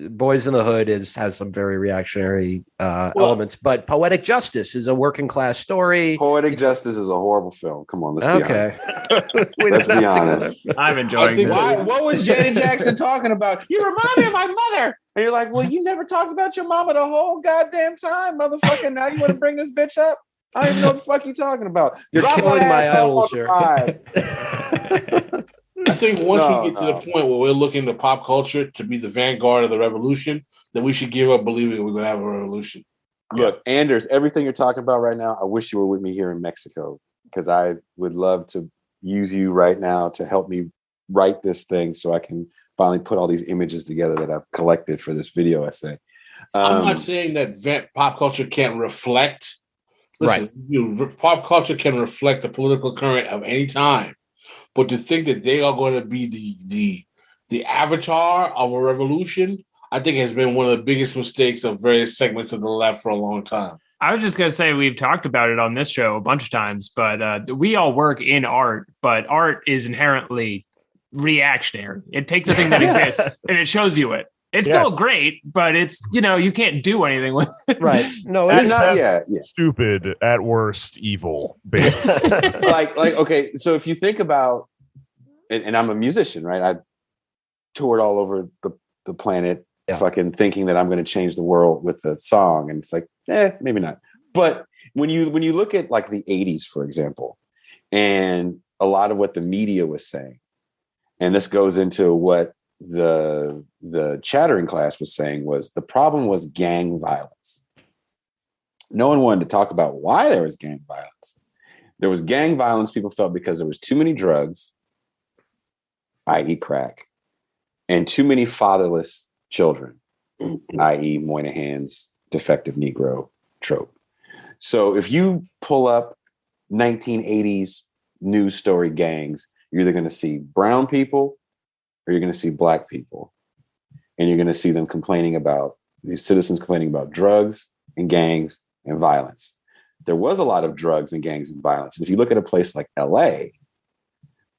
Boys in the Hood has some very reactionary elements, but Poetic Justice is a working class story. Poetic Justice is a horrible film. Come on, let's be honest. Let's be honest. I'm enjoying this. What was Janet Jackson talking about? You remind me of my mother. And you're like, well, you never talked about your mama the whole goddamn time, motherfucker. Now you want to bring this bitch up? I don't even know what the fuck you're talking about. You're killing my idols here. I think once we get to the point where we're looking to pop culture to be the vanguard of the revolution, then we should give up believing we're going to have a revolution. Look, Anders, everything you're talking about right now, I wish you were with me here in Mexico, because I would love to use you right now to help me write this thing so I can finally put all these images together that I've collected for this video essay. I'm not saying that pop culture can't reflect. Listen, pop culture can reflect the political current of any time. But to think that they are going to be the avatar of a revolution, I think has been one of the biggest mistakes of various segments of the left for a long time. I was just going to say we've talked about it on this show a bunch of times, but we all work in art, but art is inherently reactionary. It takes a thing that exists and it shows you it. It's still great, but it's, you can't do anything with it. Right. No, it's not stupid, at worst, evil, basically. Okay, so if you think about, and I'm a musician, right? I toured all over the planet, fucking thinking that I'm going to change the world with a song, and it's like, maybe not. But when you look at like the 80s, for example, and a lot of what the media was saying, and this goes into what the chattering class was saying, was the problem was gang violence. No one wanted to talk about why there was gang violence. There was gang violence, people felt, because there was too many drugs, i.e. crack, and too many fatherless children, i.e. Moynihan's defective Negro trope. So if you pull up 1980s news story gangs, you're either going to see brown people or you're going to see black people. And you're going to see them these citizens complaining about drugs and gangs and violence. There was a lot of drugs and gangs and violence. And if you look at a place like LA,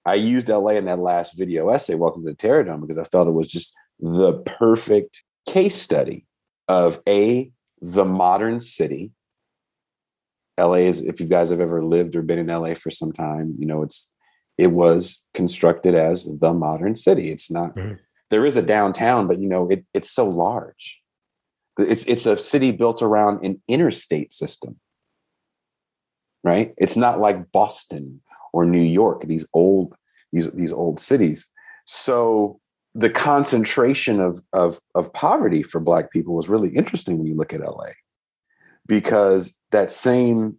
I used LA in that last video essay, Welcome to the Terror Dome, because I felt it was just the perfect case study of the modern city. LA is, if you guys have ever lived or been in LA for some time, it was constructed as the modern city. It's not, there is a downtown, but it's so large. It's a city built around an interstate system, right? It's not like Boston or New York, these old cities. So the concentration of poverty for Black people was really interesting when you look at LA, because that same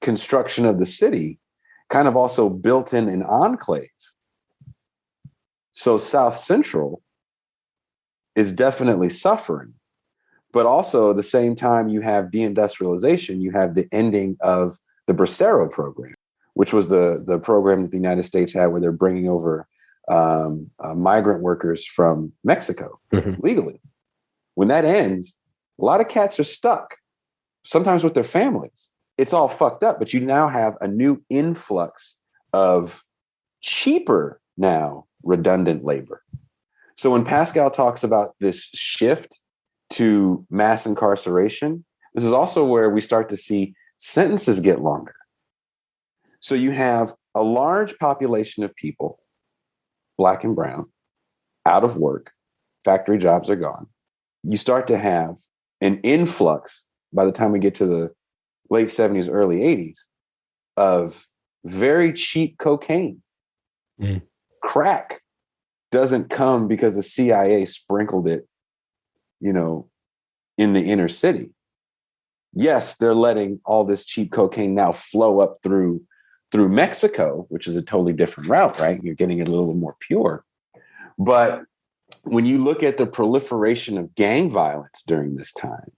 construction of the city kind of also built in an enclave. So South Central is definitely suffering, but also at the same time you have deindustrialization, you have the ending of the Bracero program, which was the program that the United States had where they're bringing over migrant workers from Mexico legally. When that ends, a lot of cats are stuck, sometimes with their families. It's all fucked up, but you now have a new influx of cheaper now redundant labor. So when Pascal talks about this shift to mass incarceration, this is also where we start to see sentences get longer. So you have a large population of people, Black and brown, out of work, factory jobs are gone. You start to have an influx by the time we get to the late 70s, early 80s of very cheap cocaine. Crack doesn't come because the CIA sprinkled it, in the inner city. Yes, they're letting all this cheap cocaine now flow up through Mexico, which is a totally different route, right? You're getting it a little more pure. But when you look at the proliferation of gang violence during this time,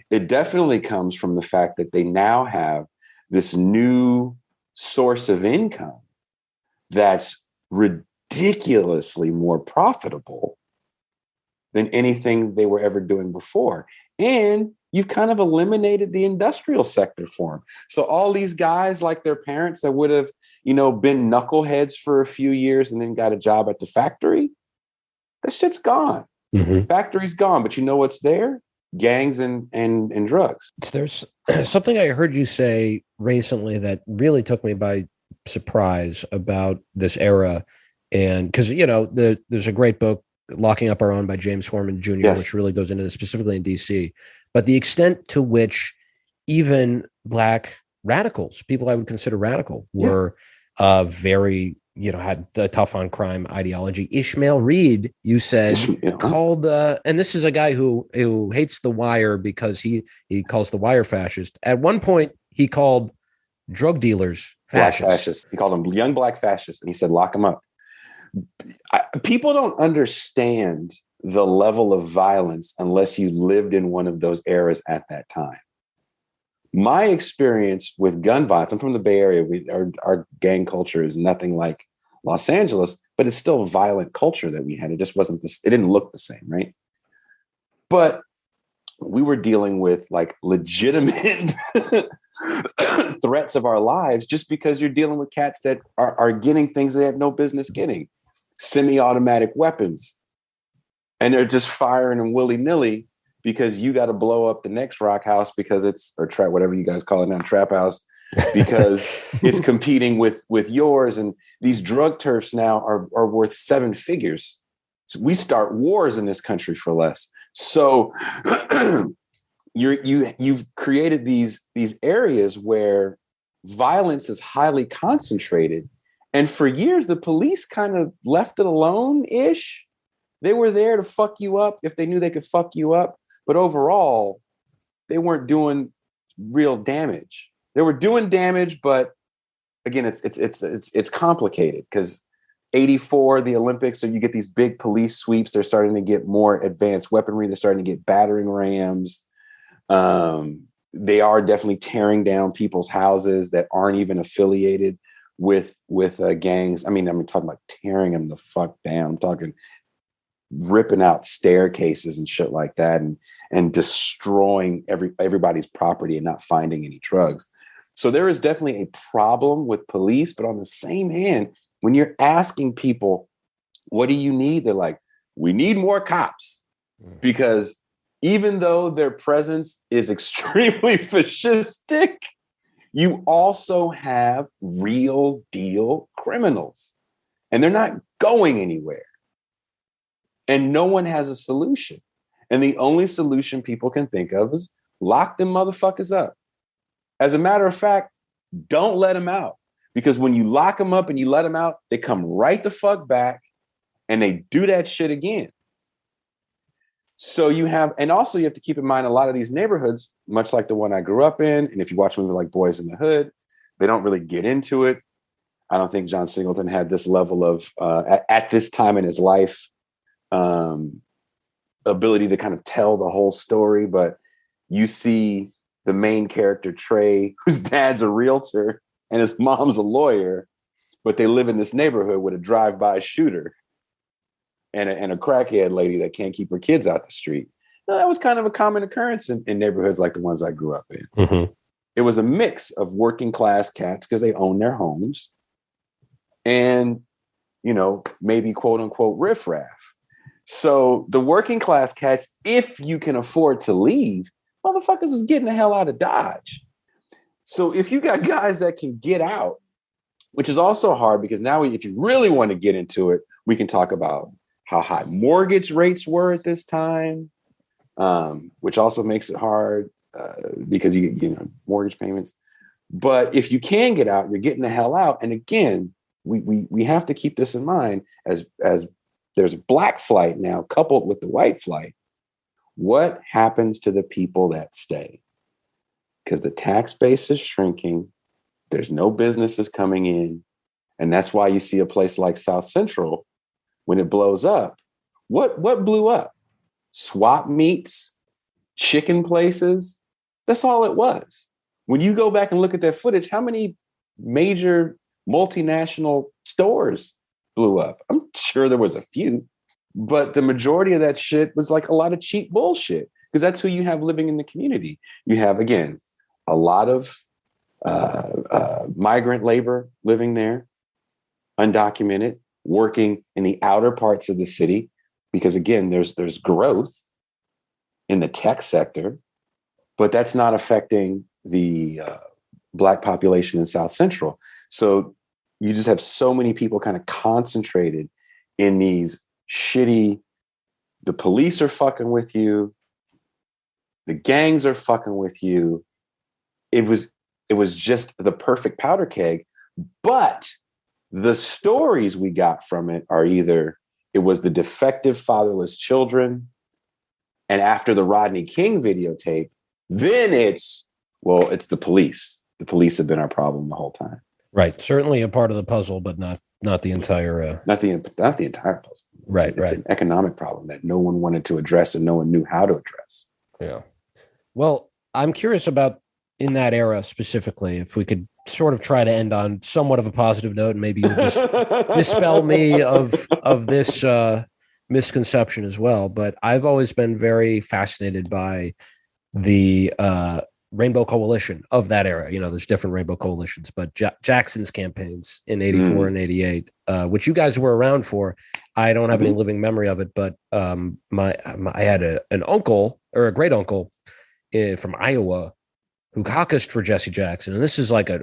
it definitely comes from the fact that they now have this new source of income that's ridiculously more profitable than anything they were ever doing before. And you've kind of eliminated the industrial sector for them. So all these guys, like their parents that would have, been knuckleheads for a few years and then got a job at the factory, that shit's gone. Factory's gone. But you know what's there? Gangs and drugs. There's something I heard you say recently that really took me by surprise about this era. And because, there's a great book, Locking Up Our Own by James Forman Jr., Yes. which really goes into this specifically in DC. But the extent to which even Black radicals, people I would consider radical, were very, had the tough on crime ideology. Ishmael Reed, you said, called, and this is a guy who hates The Wire because he calls The Wire fascist. At one point, he called drug dealers fascists. He called them young Black fascists, and he said, lock them up. People don't understand the level of violence unless you lived in one of those eras at that time. My experience with gun violence, I'm from the Bay Area. Our gang culture is nothing like Los Angeles, but it's still a violent culture that we had. It just wasn't this, it didn't look the same, right? But we were dealing with like legitimate threats of our lives just because you're dealing with cats that are getting things they have no business getting, semi-automatic weapons. And they're just firing them willy-nilly because you got to blow up the next rock house because it's, or trap, whatever you guys call it now, trap house, because it's competing with yours. And these drug turfs now are worth 7 figures. So we start wars in this country for less. So you've created these areas where violence is highly concentrated. And for years, the police kind of left it alone-ish. They were there to fuck you up if they knew they could fuck you up. But overall, they weren't doing real damage. They were doing damage, but again, it's complicated because 84, the Olympics, so you get these big police sweeps. They're starting to get more advanced weaponry. They're starting to get battering rams. They are definitely tearing down people's houses that aren't even affiliated with gangs. I mean, I'm talking about tearing them the fuck down. I'm talking ripping out staircases and shit like that, and destroying everybody's property and not finding any drugs. So there is definitely a problem with police, but on the same hand, when you're asking people, what do you need? They're like, we need more cops, because even though their presence is extremely fascistic, you also have real deal criminals, and they're not going anywhere. And no one has a solution. And the only solution people can think of is lock them motherfuckers up. As a matter of fact, don't let them out. Because when you lock them up and you let them out, they come right the fuck back and they do that shit again. So you have to keep in mind, a lot of these neighborhoods, much like the one I grew up in, and if you watch a movie like Boys in the Hood, they don't really get into it. I don't think John Singleton had this level of, at this time in his life, ability to kind of tell the whole story. But you see the main character, Trey, whose dad's a realtor and his mom's a lawyer, but they live in this neighborhood with a drive-by shooter and a crackhead lady that can't keep her kids out the street. Now, that was kind of a common occurrence in neighborhoods like the ones I grew up in. Mm-hmm. It was a mix of working class cats because they own their homes and, maybe quote unquote riffraff. So the working class cats, if you can afford to leave, motherfuckers was getting the hell out of Dodge. So if you got guys that can get out, which is also hard because now if you really want to get into it, we can talk about how high mortgage rates were at this time, which also makes it hard because you mortgage payments. But if you can get out, you're getting the hell out. And again, we have to keep this in mind as there's black flight now coupled with the white flight. What happens to the people that stay? Because the tax base is shrinking. There's no businesses coming in. And that's why you see a place like South Central, when it blows up, what blew up? Swap meets, chicken places. That's all it was. When you go back and look at that footage, how many major multinational stores blew up? I'm sure there was a few, but the majority of that shit was like a lot of cheap bullshit, because that's who you have living in the community. You have, again, a lot of migrant labor living there, undocumented, working in the outer parts of the city, because again, there's growth in the tech sector, but that's not affecting the Black population in South Central. So you just have so many people kind of concentrated in these shitty, the police are fucking with you, the gangs are fucking with you. It was just the perfect powder keg. But the stories we got from it are either it was the defective fatherless children, and after the Rodney King videotape, then it's the police. The police have been our problem the whole time. Right. Certainly a part of the puzzle, but not the entire not the entire puzzle. It's an economic problem that no one wanted to address and no one knew how to address. Yeah. Well, I'm curious about in that era specifically, if we could sort of try to end on somewhat of a positive note, and maybe you just dispel me of this misconception as well, but I've always been very fascinated by the Rainbow Coalition of that era. There's different Rainbow Coalitions, but Jackson's campaigns in 84 and 88, which you guys were around for. I don't have any living memory of it, but I had an uncle or a great uncle from Iowa who caucused for Jesse Jackson. And this is like an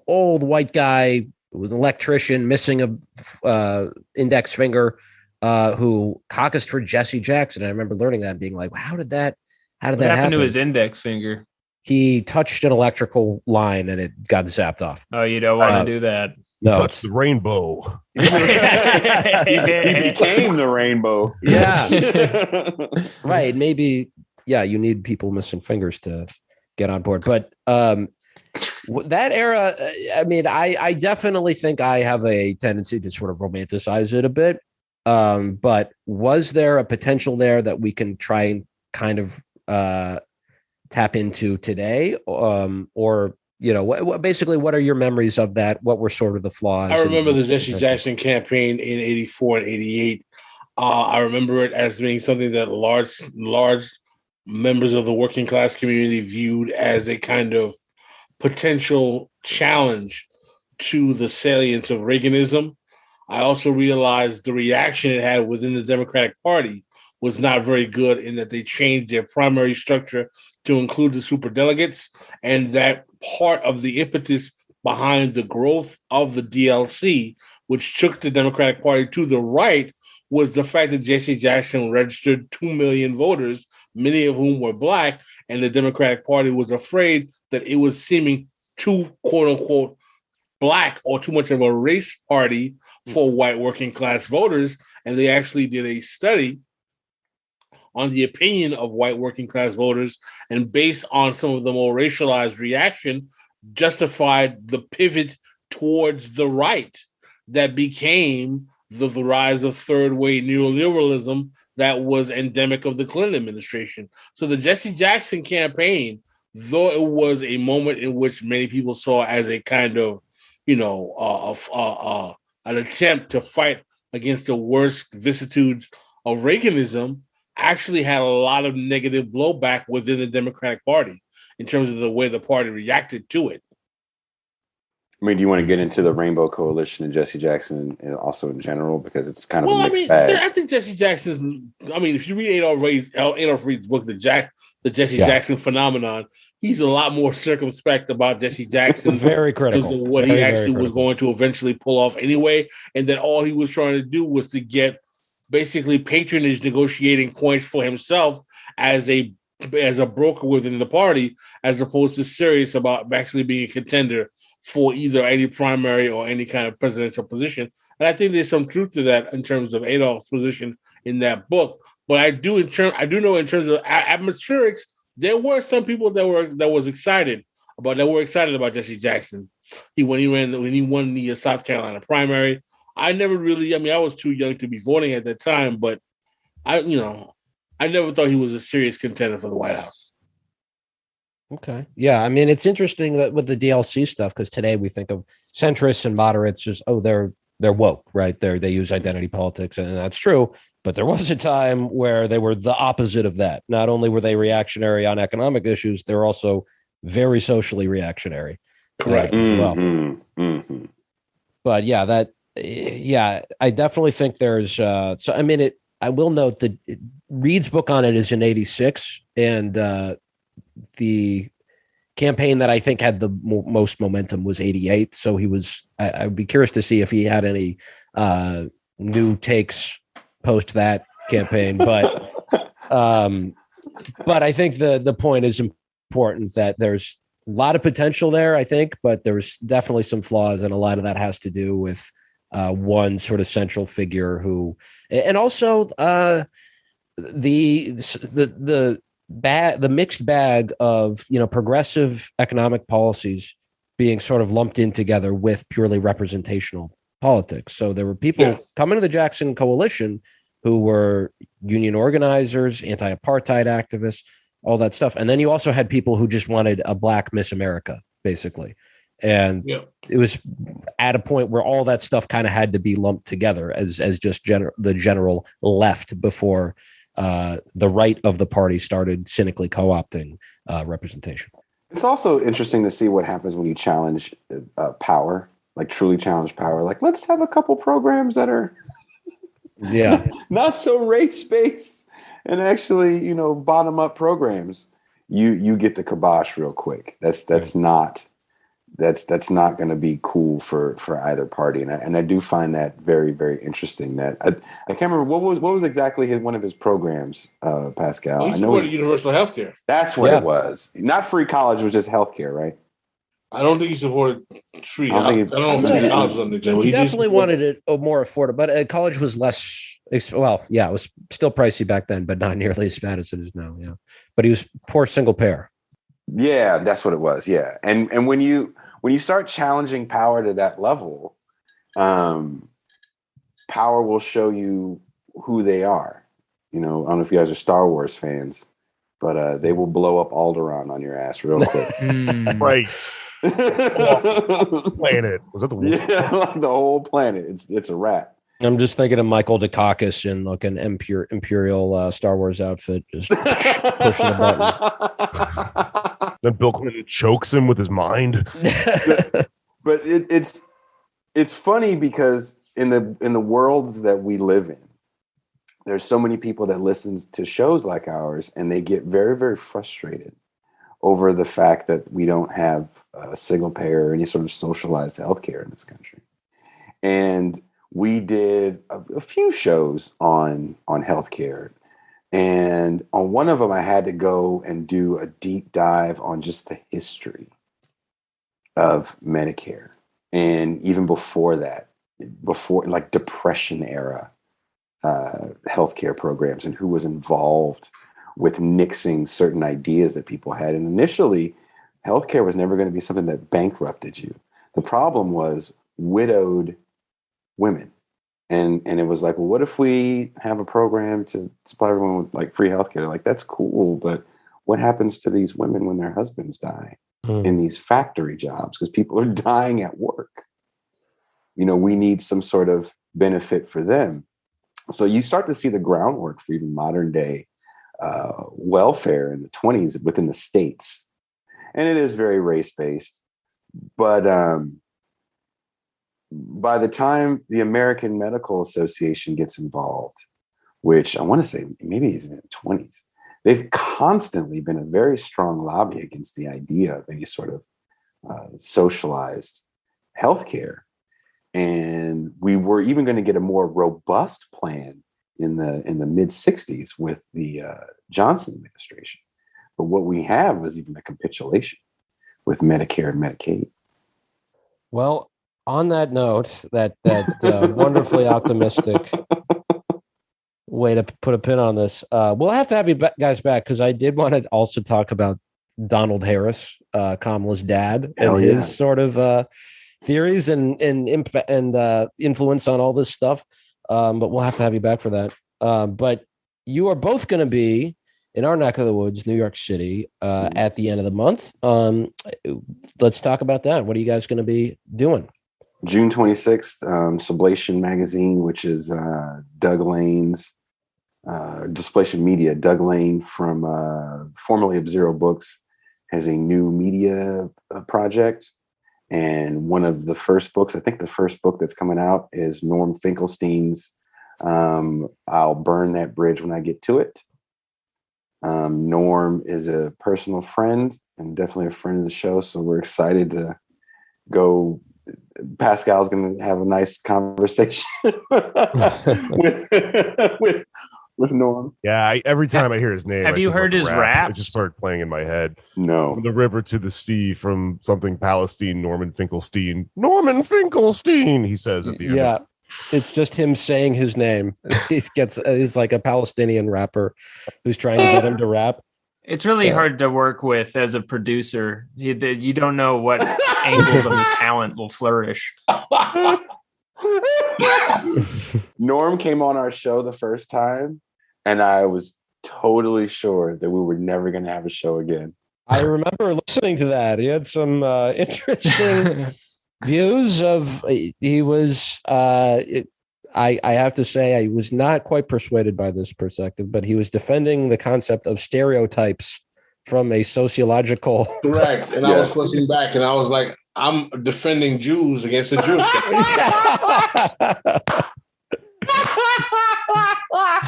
old white guy with an electrician missing a index finger who caucused for Jesse Jackson. And I remember learning that and being like, how did that happen to his index finger? He touched an electrical line and it got zapped off. Oh, you don't want to do that. No, touch the rainbow. He became the rainbow. Yeah. Right. Maybe, you need people missing fingers to get on board. But that era, I mean, I definitely think I have a tendency to sort of romanticize it a bit. But was there a potential there that we can try and kind of tap into today? Or basically, what are your memories of that? What were sort of the flaws? I remember the Jesse Jackson campaign in 84 and 88. I remember it as being something that large members of the working class community viewed as a kind of potential challenge to the salience of Reaganism. I also realized the reaction it had within the Democratic Party was not very good, in that they changed their primary structure to include the superdelegates, and that part of the impetus behind the growth of the DLC, which took the Democratic Party to the right, was the fact that Jesse Jackson registered 2 million voters, many of whom were Black, and the Democratic Party was afraid that it was seeming too, quote unquote, Black or too much of a race party for white working class voters. And they actually did a study on the opinion of white working class voters, and based on some of the more racialized reaction, justified the pivot towards the right that became the rise of third wave neoliberalism that was endemic of the Clinton administration. So the Jesse Jackson campaign, though it was a moment in which many people saw as a kind of, an attempt to fight against the worst vicissitudes of Reaganism, actually had a lot of negative blowback within the Democratic Party in terms of the way the party reacted to it. I mean, do you want to get into the Rainbow Coalition and Jesse Jackson and also in general? Because it's kind of a mixed bag. I think Jesse Jackson's, if you read Adolph Reed's book, the Jesse Jackson Phenomenon, he's a lot more circumspect about Jesse Jackson. Very critical. Because of what he actually was going to eventually pull off anyway. And that all he was trying to do was to get basically patronage negotiating points for himself as a broker within the party, as opposed to serious about actually being a contender for either any primary or any kind of presidential position. And I think there's some truth to that in terms of Adolph's position in that book. But I do know in terms of atmospherics, there were some people that were excited about Jesse Jackson. When he won the South Carolina primary. I never really, I was too young to be voting at that time, but I never thought he was a serious contender for the White House. Okay. Yeah. It's interesting that with the DLC stuff, because today we think of centrists and moderates just, they're woke, right? They use identity politics, and that's true. But there was a time where they were the opposite of that. Not only were they reactionary on economic issues, they were also very socially reactionary. Correct. As well. But I definitely think there's I will note that Reed's book on it is in 86, and the campaign that I think had the most momentum was 88. So I'd be curious to see if he had any new takes post that campaign. But I think the point is important, that there's a lot of potential there, I think, but there's definitely some flaws, and a lot of that has to do with one sort of central figure who, and also the mixed bag of progressive economic policies being sort of lumped in together with purely representational politics. So there were people coming to the Jackson Coalition who were union organizers, anti-apartheid activists, all that stuff. And then you also had people who just wanted a Black Miss America, basically. And it was at a point where all that stuff kind of had to be lumped together as just the general left before the right of the party started cynically co-opting representation. It's also interesting to see what happens when you challenge power, like truly challenge power. Like, let's have a couple programs that are not so race-based and actually, bottom up programs. You get the kibosh real quick. That's not going to be cool for either party. And I do find that very, very interesting. That I can't remember what was exactly one of his programs, Pascal. I know universal healthcare. That's what it was. Not free college, it was just healthcare, right? I don't think he supported free. I don't know if college was on the agenda. He definitely wanted it more affordable, but college was less. Well, yeah, it was still pricey back then, but not nearly as bad as it is now. Yeah, but he was poor single payer. Yeah, that's what it was. Yeah, and when you start challenging power to that level, power will show you who they are. I don't know if you guys are Star Wars fans, but they will blow up Alderaan on your ass real quick. Right. Planet. Was that the one? Yeah, like the whole planet. It's a wrap. I'm just thinking of Michael Dukakis in like an imperial Star Wars outfit, just pushing a button. Then Bill Clinton chokes him with his mind. But it's funny because in the worlds that we live in, there's so many people that listen to shows like ours, and they get very, very frustrated over the fact that we don't have a single payer or any sort of socialized healthcare in this country. And we did a few shows on healthcare. And on one of them, I had to go and do a deep dive on just the history of Medicare. And even before that, before like Depression era healthcare programs, and who was involved with nixing certain ideas that people had. And initially, healthcare was never going to be something that bankrupted you. The problem was widowed women. And it was like, well, what if we have a program to supply everyone with like free healthcare? Like, that's cool, but what happens to these women when their husbands die in these factory jobs? Because people are dying at work. We need some sort of benefit for them. So you start to see the groundwork for even modern day welfare in the 1920s within the states. And it is very race-based. But by the time the American Medical Association gets involved, which I want to say maybe is in the 1920s, they've constantly been a very strong lobby against the idea of any sort of socialized healthcare. And we were even going to get a more robust plan in the mid 60s with the Johnson administration. But what we have was even a capitulation with Medicare and Medicaid. Well, on that note, that wonderfully optimistic way to put a pin on this, we'll have to have you guys back because I did want to also talk about Donald Harris, Kamala's dad, and his sort of theories and influence on all this stuff. But we'll have to have you back for that. But you are both going to be in our neck of the woods, New York City, at the end of the month. Let's talk about that. What are you guys going to be doing? June 26th, Sublation Magazine, which is Doug Lane's Displation Media. Doug Lane from formerly of Zero Books has a new media project. And one of the first books, I think the first book that's coming out is Norm Finkelstein's I'll Burn That Bridge When I Get to It. Norm is a personal friend and definitely a friend of the show. So we're excited to go. Pascal's going to have a nice conversation with Norm. Yeah, every time I hear his name, have you heard his rap? It just started playing in my head. No. From the river to the sea, from something Palestine, Norman Finkelstein. Norman Finkelstein, he says at the end. Yeah, it's just him saying his name. He's like a Palestinian rapper who's trying to get him to rap. It's really hard to work with as a producer. You don't know what angles of his talent will flourish. Norm came on our show the first time, and I was totally sure that we were never going to have a show again. I remember listening to that. He had some interesting views of. He was. I have to say, I was not quite persuaded by this perspective, but he was defending the concept of stereotypes from a sociological. Correct. And I was pushing back, and I was like, I'm defending Jews against the Jews.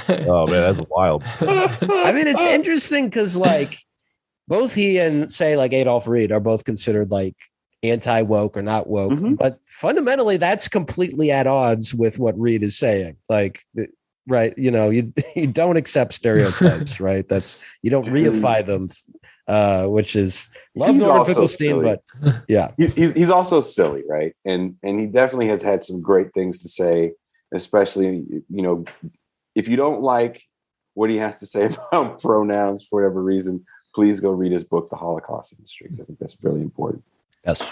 Oh man, that's wild. I mean, it's interesting because like both he and say like Adolph Reed are both considered like anti-woke or not woke, but fundamentally that's completely at odds with what Reed is saying. Like, right, you know, you don't accept stereotypes, right? That's you don't reify them, which is love Norman Finkelstein, but yeah, he's also silly, right? And he definitely has had some great things to say, especially if you don't like what he has to say about pronouns for whatever reason, please go read his book, The Holocaust Industry. I think that's really important. Yes.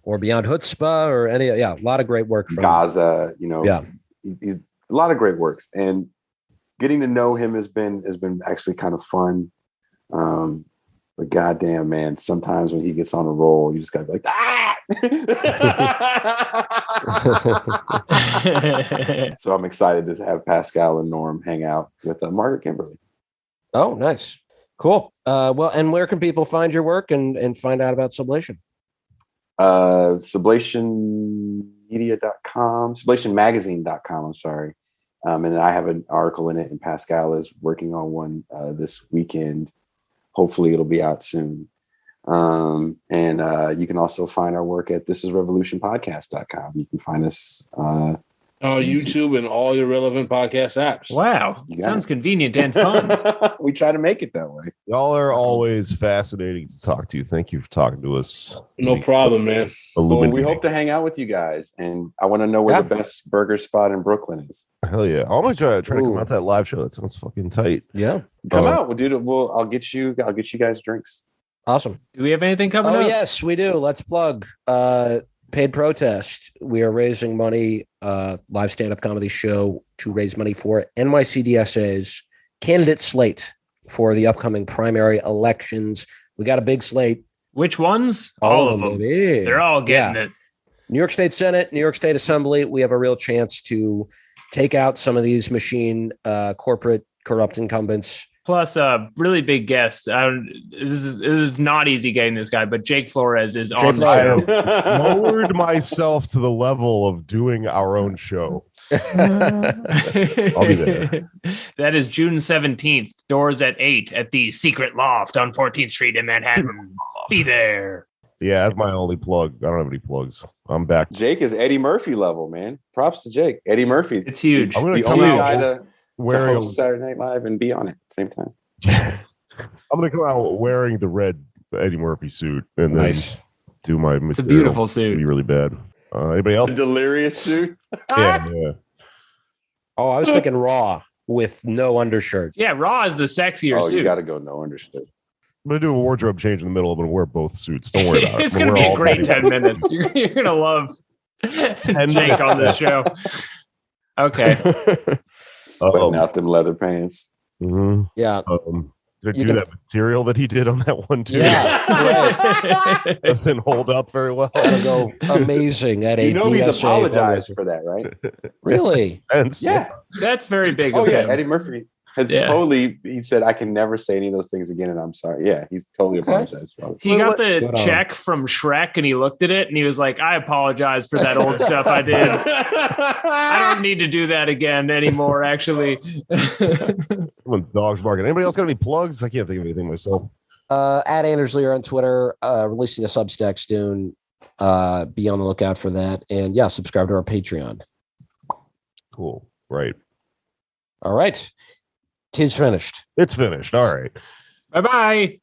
Or Beyond Chutzpah or any, a lot of great work from Gaza, he's a lot of great works, and getting to know him has been actually kind of fun. But goddamn, man, sometimes when he gets on a roll, you just gotta be like, So I'm excited to have Pascal and Norm hang out with Margaret Kimberly. Oh, nice. Cool. Well, and where can people find your work and find out about Sublation? sublationmagazine.com, I'm sorry. And I have an article in it, and Pascal is working on one this weekend. Hopefully it'll be out soon. And you can also find our work at thisisrevolutionpodcast.com. You can find us on YouTube and all your relevant podcast apps. Wow. Sounds convenient and fun. We try to make it that way. Y'all are always fascinating to talk to. Thank you for talking to us. No problem, man. Well, we hope to hang out with you guys, and I want to know where the best burger spot in Brooklyn is. Hell yeah. I'm gonna try to come out to that live show. That sounds fucking tight. Yeah. Come out. We'll do it. I'll get you guys drinks. Awesome. Do we have anything coming up? Oh, yes, we do. Let's plug Paid Protest. We are raising money, live stand-up comedy show to raise money for NYCDSA's candidate slate for the upcoming primary elections. We got a big slate. Which ones? All of them. Baby. They're all getting it. New York State Senate, New York State Assembly. We have a real chance to take out some of these machine corporate corrupt incumbents. Plus, a really big guest. It is not easy getting this guy, but Jake Flores is on the show. Lowered myself to the level of doing our own show. I'll be there. That is June 17th. Doors at 8 at the Secret Loft on 14th Street in Manhattan. Be there. Yeah, that's my only plug. I don't have any plugs. I'm back. Jake is Eddie Murphy level, man. Props to Jake. Eddie Murphy. It's huge. I'm going the only guy to host Saturday Night Live and be on it at the same time. I'm going to come out wearing the red Eddie Murphy suit and then do my material. It's a beautiful suit. It'd be really bad. Anybody else? The delirious suit? Yeah. Oh, I was thinking Raw with no undershirt. Yeah, Raw is the sexier suit. You got to go no undershirt. I'm going to do a wardrobe change in the middle. I'm going to wear both suits. Don't worry about it. It's going to be a great 10 minutes. You're going to love Jake on this show. Okay. Sweating out them leather pants. Mm-hmm. Yeah. Did you do that material that he did on that one too? Yeah. Doesn't hold up very well. That'll go amazing at a he's apologized for that, right? Really? Yeah. That's very big of him. Yeah, Eddie Murphy has totally, he said, I can never say any of those things again, and I'm sorry. Yeah, he's totally apologized for it. He got the check from Shrek, and he looked at it, and he was like, I apologize for that old stuff I did. I don't need to do that again anymore, actually. When dogs barking. Anybody else got any plugs? I can't think of anything myself. At Anders Lear on Twitter, releasing a Substack soon. Be on the lookout for that. And yeah, subscribe to our Patreon. Cool. Right. All right. 'Tis finished. It's finished. All right. Bye-bye.